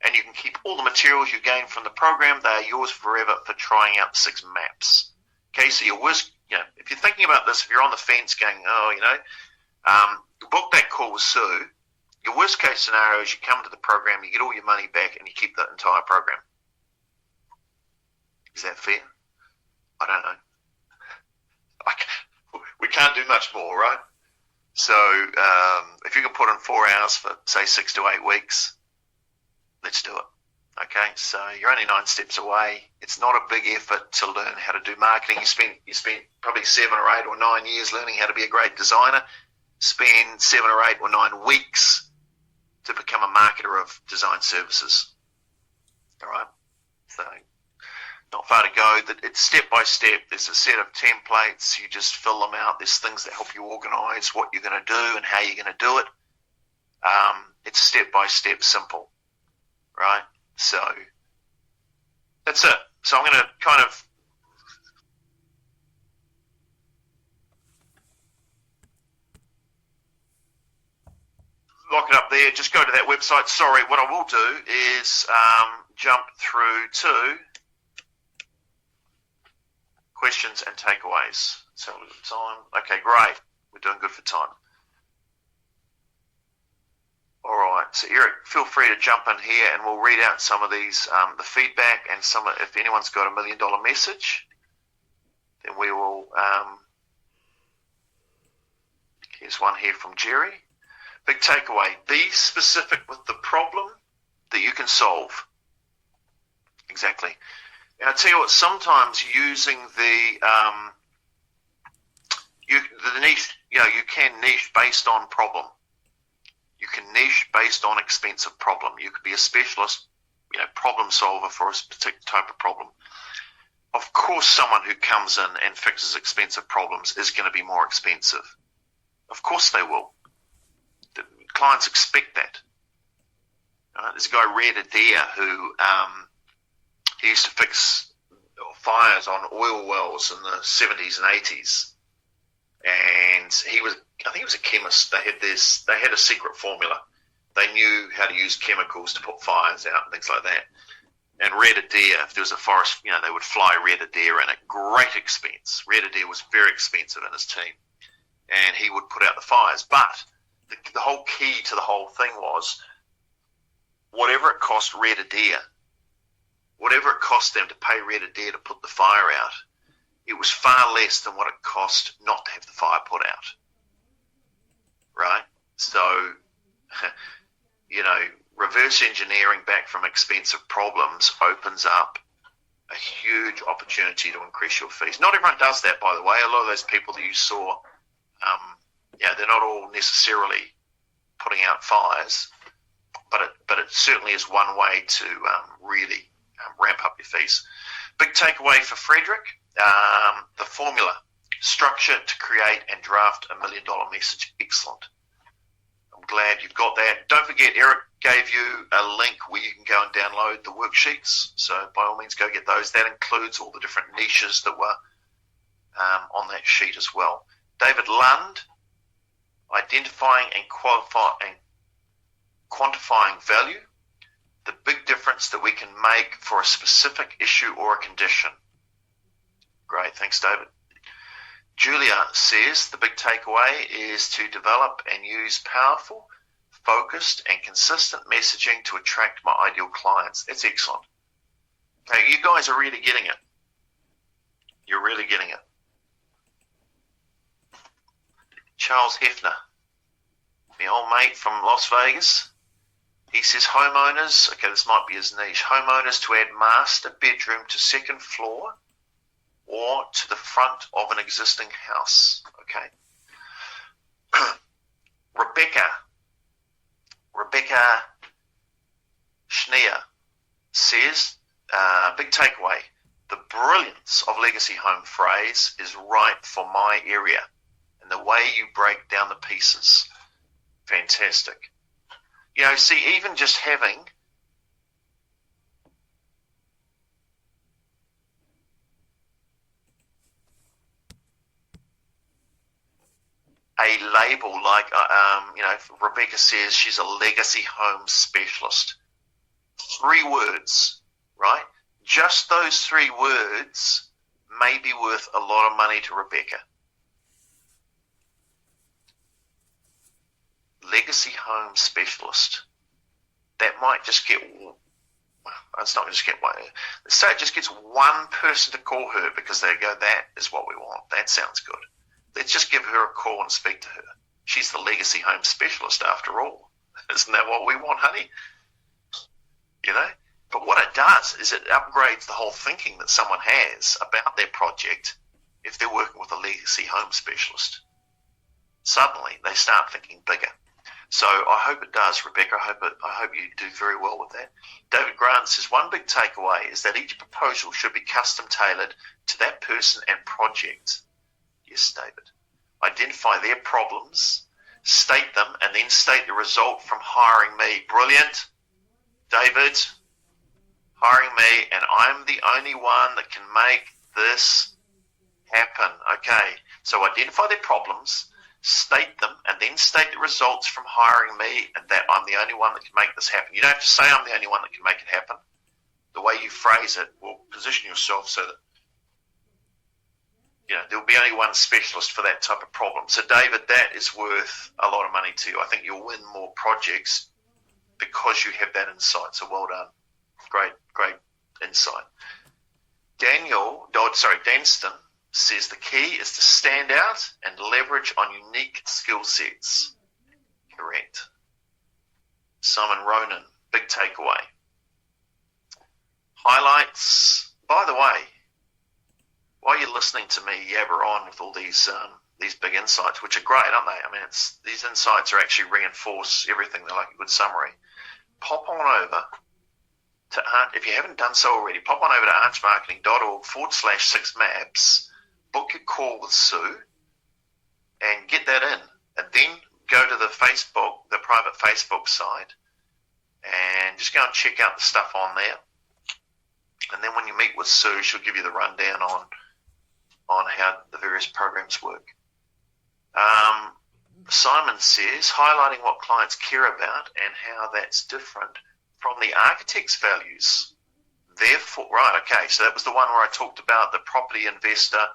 and you can keep all the materials you gain from the program. They are yours forever for trying out 6 maps. Okay, so your worst, if you're thinking about this, if you're on the fence going, book that call with Sue, your worst case scenario is you come to the program, you get all your money back, and you keep the entire program. Is that fair? I don't know. We can't do much more, right? So if you can put in 4 hours for, say, 6 to 8 weeks, let's do it. Okay, so you're only 9 steps away. It's not a big effort to learn how to do marketing. You spent probably 7 or 8 or 9 years learning how to be a great designer. Spend 7 or 8 or 9 weeks to become a marketer of design services. All right, so not far to go. It's step by step. There's a set of templates. You just fill them out. There's things that help you organize what you're going to do and how you're going to do it. It's step by step simple, right? So that's it. So I'm going to kind of lock it up there. there, just go to that website. Sorry, what I will do is jump through to questions and takeaways. Let's have a look at the time. Okay, great. We're doing good for time. All right, so Eric, feel free to jump in here and we'll read out some of these, the feedback, and if anyone's got $1 million message, then we will, here's one here from Jerry. Big takeaway, be specific with the problem that you can solve. Exactly. And I tell you what, sometimes using the niche, you can niche based on problem. You can niche based on expensive problem. You could be a specialist, problem solver for a particular type of problem. Of course, someone who comes in and fixes expensive problems is going to be more expensive. Of course they will. The clients expect that. There's a guy, Red Adair, who he used to fix fires on oil wells in the 70s and 80s. And I think he was a chemist. They had a secret formula. They knew how to use chemicals to put fires out and things like that. And Red Adair, if there was a forest, they would fly Red Adair in at great expense. Red Adair was very expensive in his team. And he would put out the fires. But the whole key to the whole thing was, whatever it cost Red Adair, whatever it cost them to pay Red Adair to put the fire out, it was far less than what it cost not to have the fire put out. Right? So, reverse engineering back from expensive problems opens up a huge opportunity to increase your fees. Not everyone does that, by the way. A lot of those people that you saw, they're not all necessarily putting out fires, but it certainly is one way to really ramp up your fees. Big takeaway for Frederick, the formula, structure to create and draft $1 million message. Excellent. I'm glad you've got that. Don't forget, Eric gave you a link where you can go and download the worksheets. So by all means, go get those. That includes all the different niches that were on that sheet as well. David Lund, identifying and quantifying value, the big difference that we can make for a specific issue or a condition. Great, thanks, David. Julia says the big takeaway is to develop and use powerful, focused, and consistent messaging to attract my ideal clients. That's excellent. Okay, you guys are really getting it. You're really getting it. Charles Hefner, my old mate from Las Vegas, he says homeowners, okay, this might be his niche, homeowners to add master bedroom to second floor or to the front of an existing house. Okay. Rebecca Schneer says, big takeaway, the brilliance of legacy home phrase is right for my area and the way you break down the pieces. Fantastic. See, even just having a label like, Rebecca says she's a legacy home specialist. 3 words, right? Just those 3 words may be worth a lot of money to Rebecca. Legacy home specialist. That might just get, it's not going to just get one. Let's say it just gets one person to call her because they go, that is what we want. That sounds good. Let's just give her a call and speak to her. She's the legacy home specialist after all. Isn't that what we want, honey? But what it does is it upgrades the whole thinking that someone has about their project if they're working with a legacy home specialist. Suddenly, they start thinking bigger. So I hope it does, Rebecca. I hope you do very well with that. David Grant says, one big takeaway is that each proposal should be custom tailored to that person and project. Yes, David. Identify their problems, state them, and then state the result from hiring me. Brilliant. David, hiring me, and I'm the only one that can make this happen. Okay, so identify their problems, state them, and then state the results from hiring me and that I'm the only one that can make this happen. You don't have to say I'm the only one that can make it happen. The way you phrase it will position yourself so that there'll be only one specialist for that type of problem. So, David, that is worth a lot of money to you. I think you'll win more projects because you have that insight. So, well done. Great insight. Danston says the key is to stand out and leverage on unique skill sets. Correct. Simon Ronan, big takeaway. Highlights. By the way, while you're listening to me yabber on with all these big insights, which are great, aren't they? I mean, these insights are actually reinforce everything. They're like a good summary. Pop on over to if you haven't done so already, pop on over to archmarketing.org/6maps, book your call with Sue, and get that in. And then go to the private Facebook site, and just go and check out the stuff on there. And then when you meet with Sue, she'll give you the rundown on how the various programs work. Simon says, highlighting what clients care about and how that's different from the architect's values. Therefore, right, okay, so that was the one where I talked about the property investor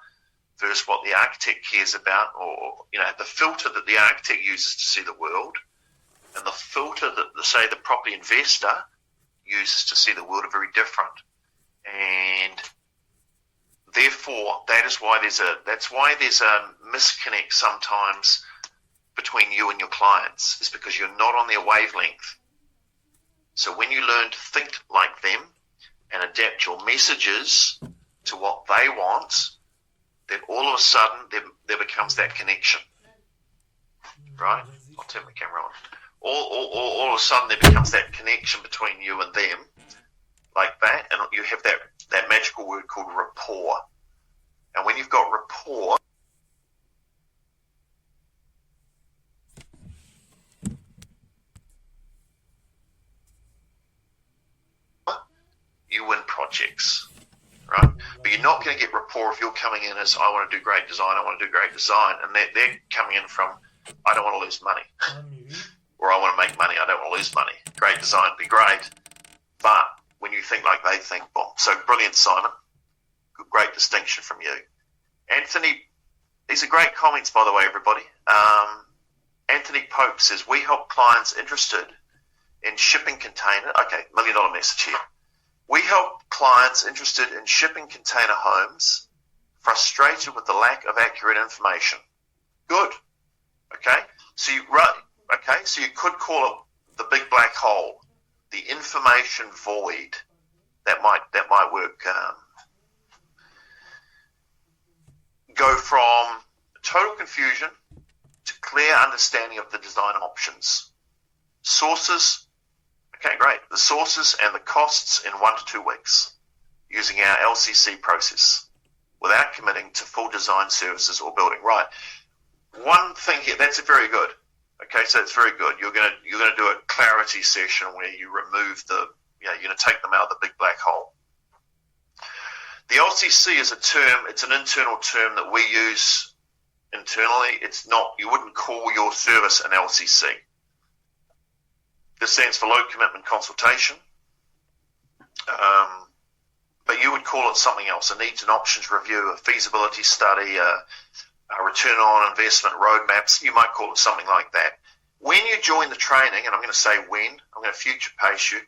versus what the architect cares about, or, the filter that the architect uses to see the world and the filter that, say, the property investor uses to see the world are very different. And therefore, that's why there's a misconnect sometimes between you and your clients, is because you're not on their wavelength. So when you learn to think like them and adapt your messages to what they want, then all of a sudden there becomes that connection, right? I'll turn my camera on. All of a sudden there becomes that connection between you and them, like that, and you have that magical word called rapport. And when you've got rapport, you win projects, right? But you're not going to get rapport if you're coming in as, I want to do great design, and they're coming in from, I don't want to lose money, or I want to make money, I don't want to lose money. Great design would be great, but when you think like they think, boom. So brilliant, Simon. Great distinction from you. Anthony, these are great comments, by the way, everybody. Anthony Pope says, we help clients interested in shipping container. Okay, $1 million message here. We help clients interested in shipping container homes, frustrated with the lack of accurate information. Good. Okay. So you could call it the big black hole, the information void. That might work. Go from total confusion to clear understanding of the design options. Sources. Okay, great. The sources and the costs in 1 to 2 weeks using our LCC process without committing to full design services or building. Right. One thing here, that's very good. Okay, so it's very good. You're going to do a clarity session where you remove you're going to take them out of the big black hole. The LCC is a term, it's an internal term that we use internally. It's not, you wouldn't call your service an LCC. This stands for low commitment consultation, but you would call it something else, a needs and options review, a feasibility study, a return on investment roadmaps. You might call it something like that. When you join the training, and I'm going to say when, I'm going to future pace you,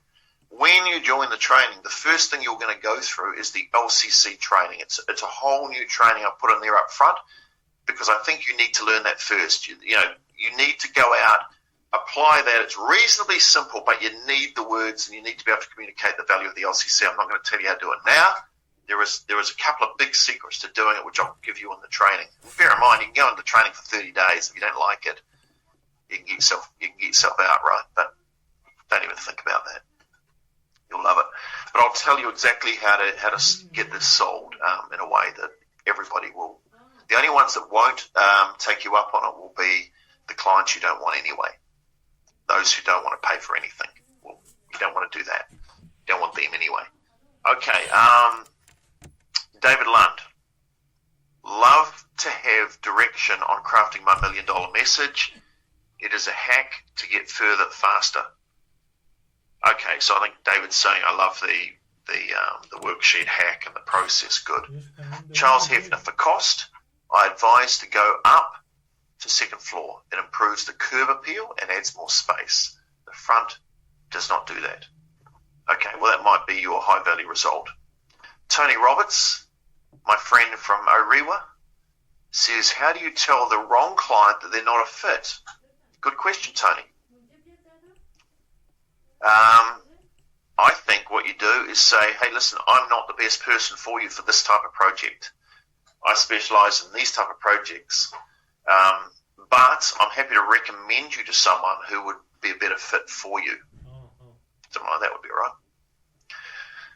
when you join the training, the first thing you're going to go through is the LCC training. It's a whole new training I've put in there up front because I think you need to learn that first. You need to go out, apply that. It's reasonably simple, but you need the words and you need to be able to communicate the value of the LCC. I'm not going to tell you how to do it now. There is a couple of big secrets to doing it, which I'll give you in the training. And bear in mind, you can go into training for 30 days. If you don't like it, you can get yourself out, right? But don't even think about that. You'll love it. But I'll tell you exactly how to get this sold in a way that everybody will. The only ones that won't take you up on it will be the clients you don't want anyway. Those who don't want to pay for anything. Well, you don't want to do that. You don't want them anyway. Okay. David Lund. Love to have direction on crafting my $1 million message. It is a hack to get further faster. Okay, so I think David's saying I love the worksheet hack and the process. Good. Charles Hefner, for cost, I advise to go up to second floor. It improves the curb appeal and adds more space. The front does not do that. Okay, well, that might be your high value result. Tony Roberts, my friend from Orewa, says, how do you tell the wrong client that they're not a fit? Good question, Tony. I think what you do is say, hey, listen, I'm not the best person for you for this type of project. I specialize in these type of projects. But I'm happy to recommend you to someone who would be a better fit for you. Something like that would be all right.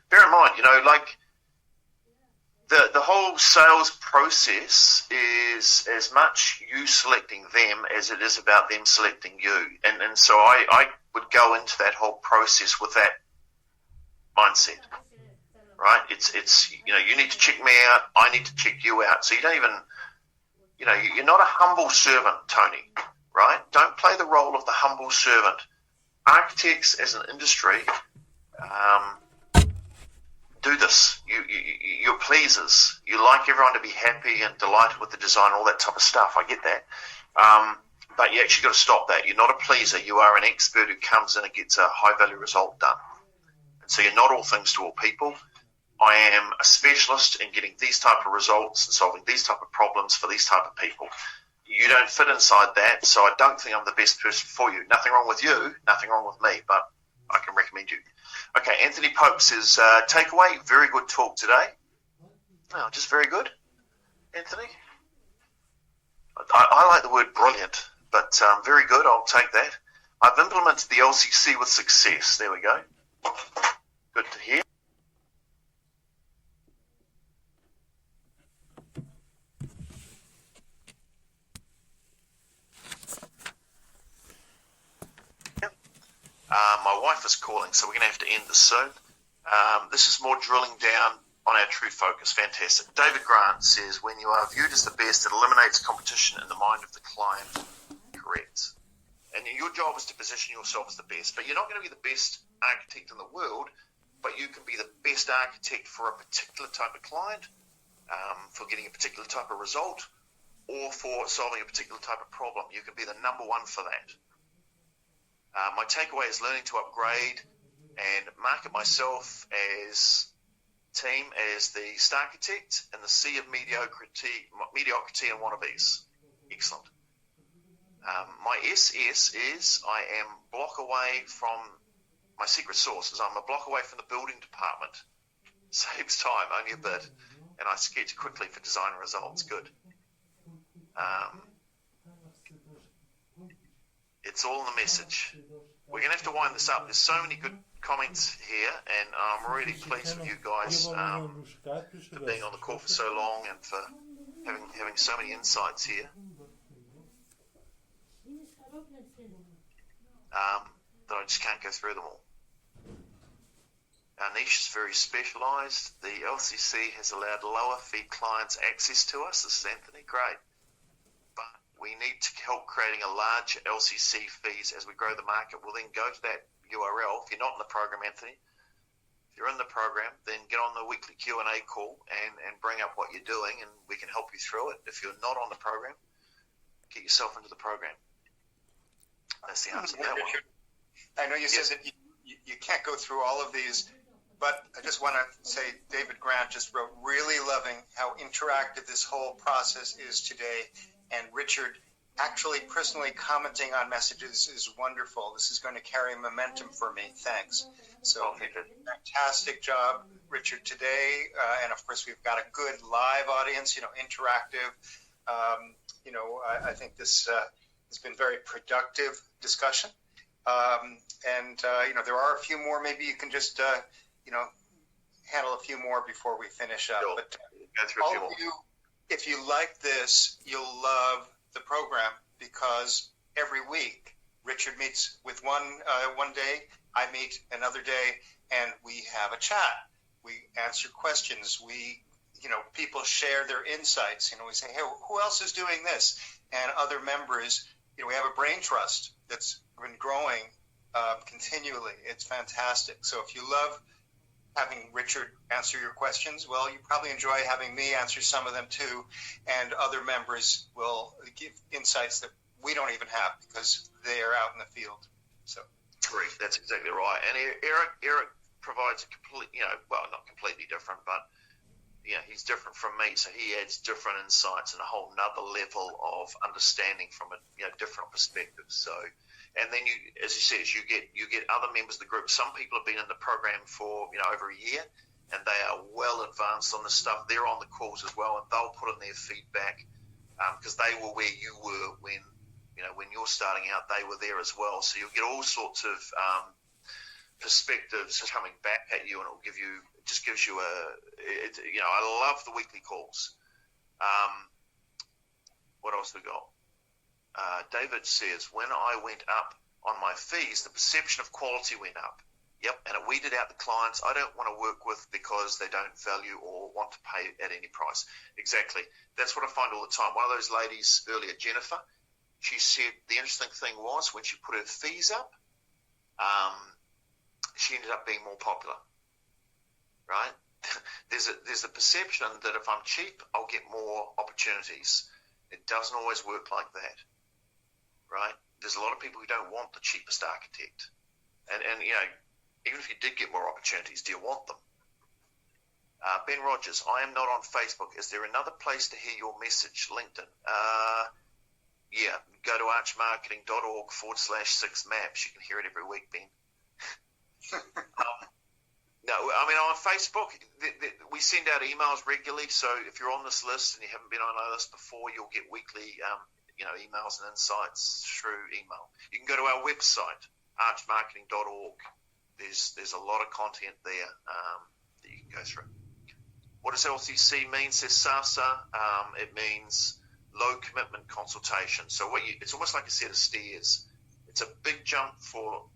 Bear in mind, like the whole sales process is as much you selecting them as it is about them selecting you. And so I would go into that whole process with that mindset, right? It's you need to check me out, I need to check you out. So you don't even, you're not a humble servant, Tony, right? Don't play the role of the humble servant. Architects as an industry do this. You're pleasers. You like everyone to be happy and delighted with the design, all that type of stuff. I get that. But you actually got to stop that. You're not a pleaser. You are an expert who comes in and gets a high-value result done. And so you're not all things to all people. I am a specialist in getting these type of results and solving these type of problems for these type of people. You don't fit inside that, so I don't think I'm the best person for you. Nothing wrong with you, nothing wrong with me, but I can recommend you. Okay, Anthony Pope says, takeaway, very good talk today. Oh, just very good, Anthony. I like the word brilliant, but very good, I'll take that. I've implemented the LCC with success. There we go. Good to hear. My wife is calling, so we're going to have to end this soon. This is more drilling down on our true focus. Fantastic. David Grant says, when you are viewed as the best, it eliminates competition in the mind of the client. Correct. And your job is to position yourself as the best, but you're not going to be the best architect in the world, but you can be the best architect for a particular type of client, for getting a particular type of result, or for solving a particular type of problem. You can be the number one for that. My takeaway is learning to upgrade and market myself as team as the star architect in the sea of mediocrity and wannabes. Excellent. My SS is I am block away from my secret sauce is I'm a block away from the building department. Saves time, only a bit. And I sketch quickly for design results. Good. It's all in the message. We're going to have to wind this up. There's so many good comments here, and I'm really pleased with you guys for being on the call for so long and for having so many insights here. That I just can't go through them all. Our niche is very specialised. The LCC has allowed lower fee clients access to us. This is Anthony. Great. But we need to help creating a large LCC fees as we grow the market. We'll then go to that URL. If you're not in the program, Anthony, if you're in the program, then get on the weekly Q&A call and bring up what you're doing, and we can help you through it. If you're not on the program, get yourself into the program. That's the answer to that one. I know you said that you can't go through all of these, but I just want to say David Grant just wrote, really loving how interactive this whole process is today. And Richard actually personally commenting on messages is wonderful. This is going to carry momentum for me. Thanks. So fantastic job, Richard, today. And of course, we've got a good live audience, interactive. I think this has been very productive discussion. There are a few more. Maybe you can just, handle a few more before we finish up. Sure. But go through a few more. If you like this, you'll love the program because every week Richard meets with one day, I meet another day, and we have a chat. We answer questions. We, people share their insights. We say, hey, who else is doing this? And other members, we have a brain trust that's been growing continually. It's fantastic. So if you love having Richard answer your questions, well, you probably enjoy having me answer some of them too. And other members will give insights that we don't even have because they are out in the field. So correct. That's exactly right. And Eric provides a complete, not completely different, but he's different from me, so he adds different insights and a whole nother level of understanding from a different perspective. So, and then as he says, you get other members of the group. Some people have been in the program for over a year, and they are well advanced on this stuff. They're on the calls as well, and they'll put in their feedback because they were where you were when you're starting out. They were there as well, so you'll get all sorts of perspectives coming back at you, and it just gives you I love the weekly calls. What else we got? David says, when I went up on my fees, the perception of quality went up. Yep, and it weeded out the clients I don't want to work with because they don't value or want to pay at any price. Exactly. That's what I find all the time. One of those ladies earlier, Jennifer, she said the interesting thing was when she put her fees up, she ended up being more popular, right? There's a perception that if I'm cheap, I'll get more opportunities. It doesn't always work like that, right? There's a lot of people who don't want the cheapest architect. And even if you did get more opportunities, do you want them? Ben Rogers, I am not on Facebook. Is there another place to hear your message? LinkedIn. Go to archmarketing.org/6maps. You can hear it every week, Ben. No, I mean, on Facebook, we send out emails regularly. So if you're on this list and you haven't been on our list before, you'll get weekly, emails and insights through email. You can go to our website, archmarketing.org. There's a lot of content there that you can go through. What does LCC mean, says Sasa? It means low commitment consultation. So it's almost like a set of stairs. It's a big jump for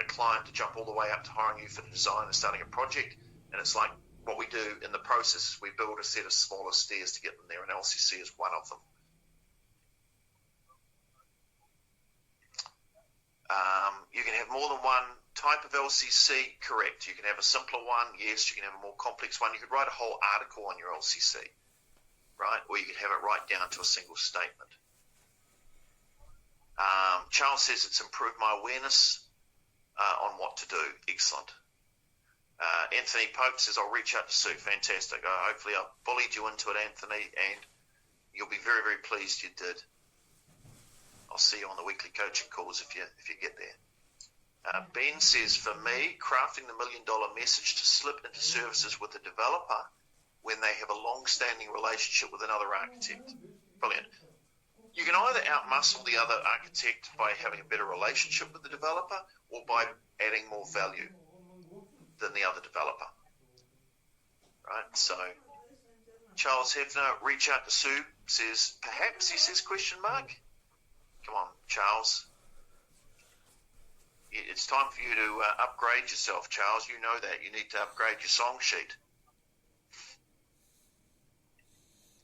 a client to jump all the way up to hiring you for the design and starting a project, and it's like what we do in the process is we build a set of smaller stairs to get them there, and LCC is one of them. You can have more than one type of LCC, correct. You can have a simpler one, yes. You can have a more complex one. You could write a whole article on your LCC, right? Or you could have it right down to a single statement. Charles says it's improved my awareness on what to do. Excellent. Anthony Pope says, I'll reach out to Sue. Fantastic. Hopefully I bullied you into it, Anthony, and you'll be very, very pleased you did. I'll see you on the weekly coaching calls if you get there. Ben says, for me, crafting the $1 million message to slip into services with a developer when they have a long-standing relationship with another architect. Brilliant. You can either outmuscle the other architect by having a better relationship with the developer or by adding more value than the other developer. Right? So, Charles Hefner, reach out to Sue, says, perhaps, he says, question mark. Come on, Charles. It's time for you to upgrade yourself, Charles. You know that. You need to upgrade your song sheet.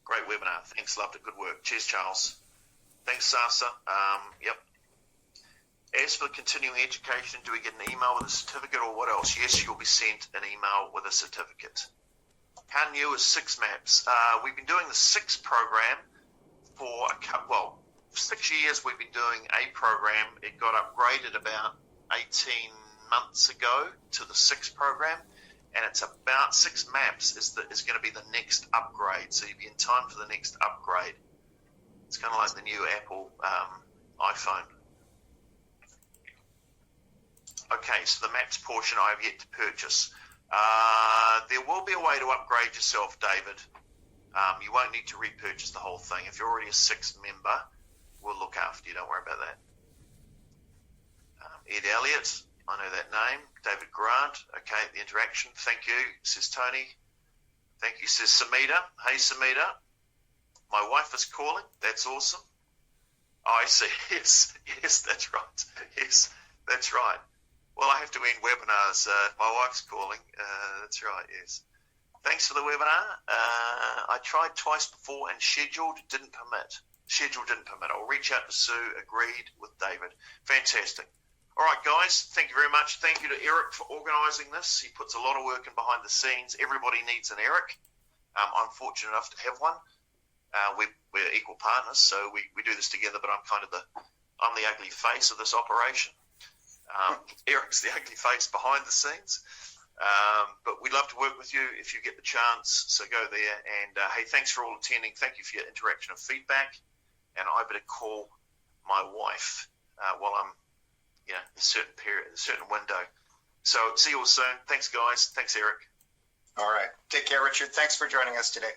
Great webinar. Thanks, loved it. Good work. Cheers, Charles. Thanks, Sasa. Yep. As for continuing education, do we get an email with a certificate or what else? Yes, you'll be sent an email with a certificate. How new is 6 Maps? We've been doing the 6 program for 6 years. We've been doing a program. It got upgraded about 18 months ago to the 6 program, and it's about 6 Maps is going to be the next upgrade. So you'll be in time for the next upgrade. It's kind of like the new Apple iPhone. Okay, so the Maps portion I have yet to purchase. There will be a way to upgrade yourself, David. You won't need to repurchase the whole thing. If you're already a 6 member, we'll look after you. Don't worry about that. Ed Elliott, I know that name. David Grant, okay, the interaction. Thank you, says Tony. Thank you, says Samita. Hey, Samita. My wife is calling. That's awesome. Oh, I see. Yes, that's right. Yes, that's right. Well, I have to end webinars. My wife's calling. That's right, yes. Thanks for the webinar. I tried twice before and schedule didn't permit. I'll reach out to Sue. Agreed with David. Fantastic. All right, guys. Thank you very much. Thank you to Eric for organising this. He puts a lot of work in behind the scenes. Everybody needs an Eric. I'm fortunate enough to have one. We're equal partners, so we do this together. But I'm the ugly face of this operation. Eric's the ugly face behind the scenes. But we'd love to work with you if you get the chance, so go there. And hey, thanks for all attending. Thank you for your interaction and feedback. And I better call my wife while I'm in a certain period, a certain window. So see you all soon. Thanks, guys. Thanks, Eric. All right. Take care, Richard. Thanks for joining us today.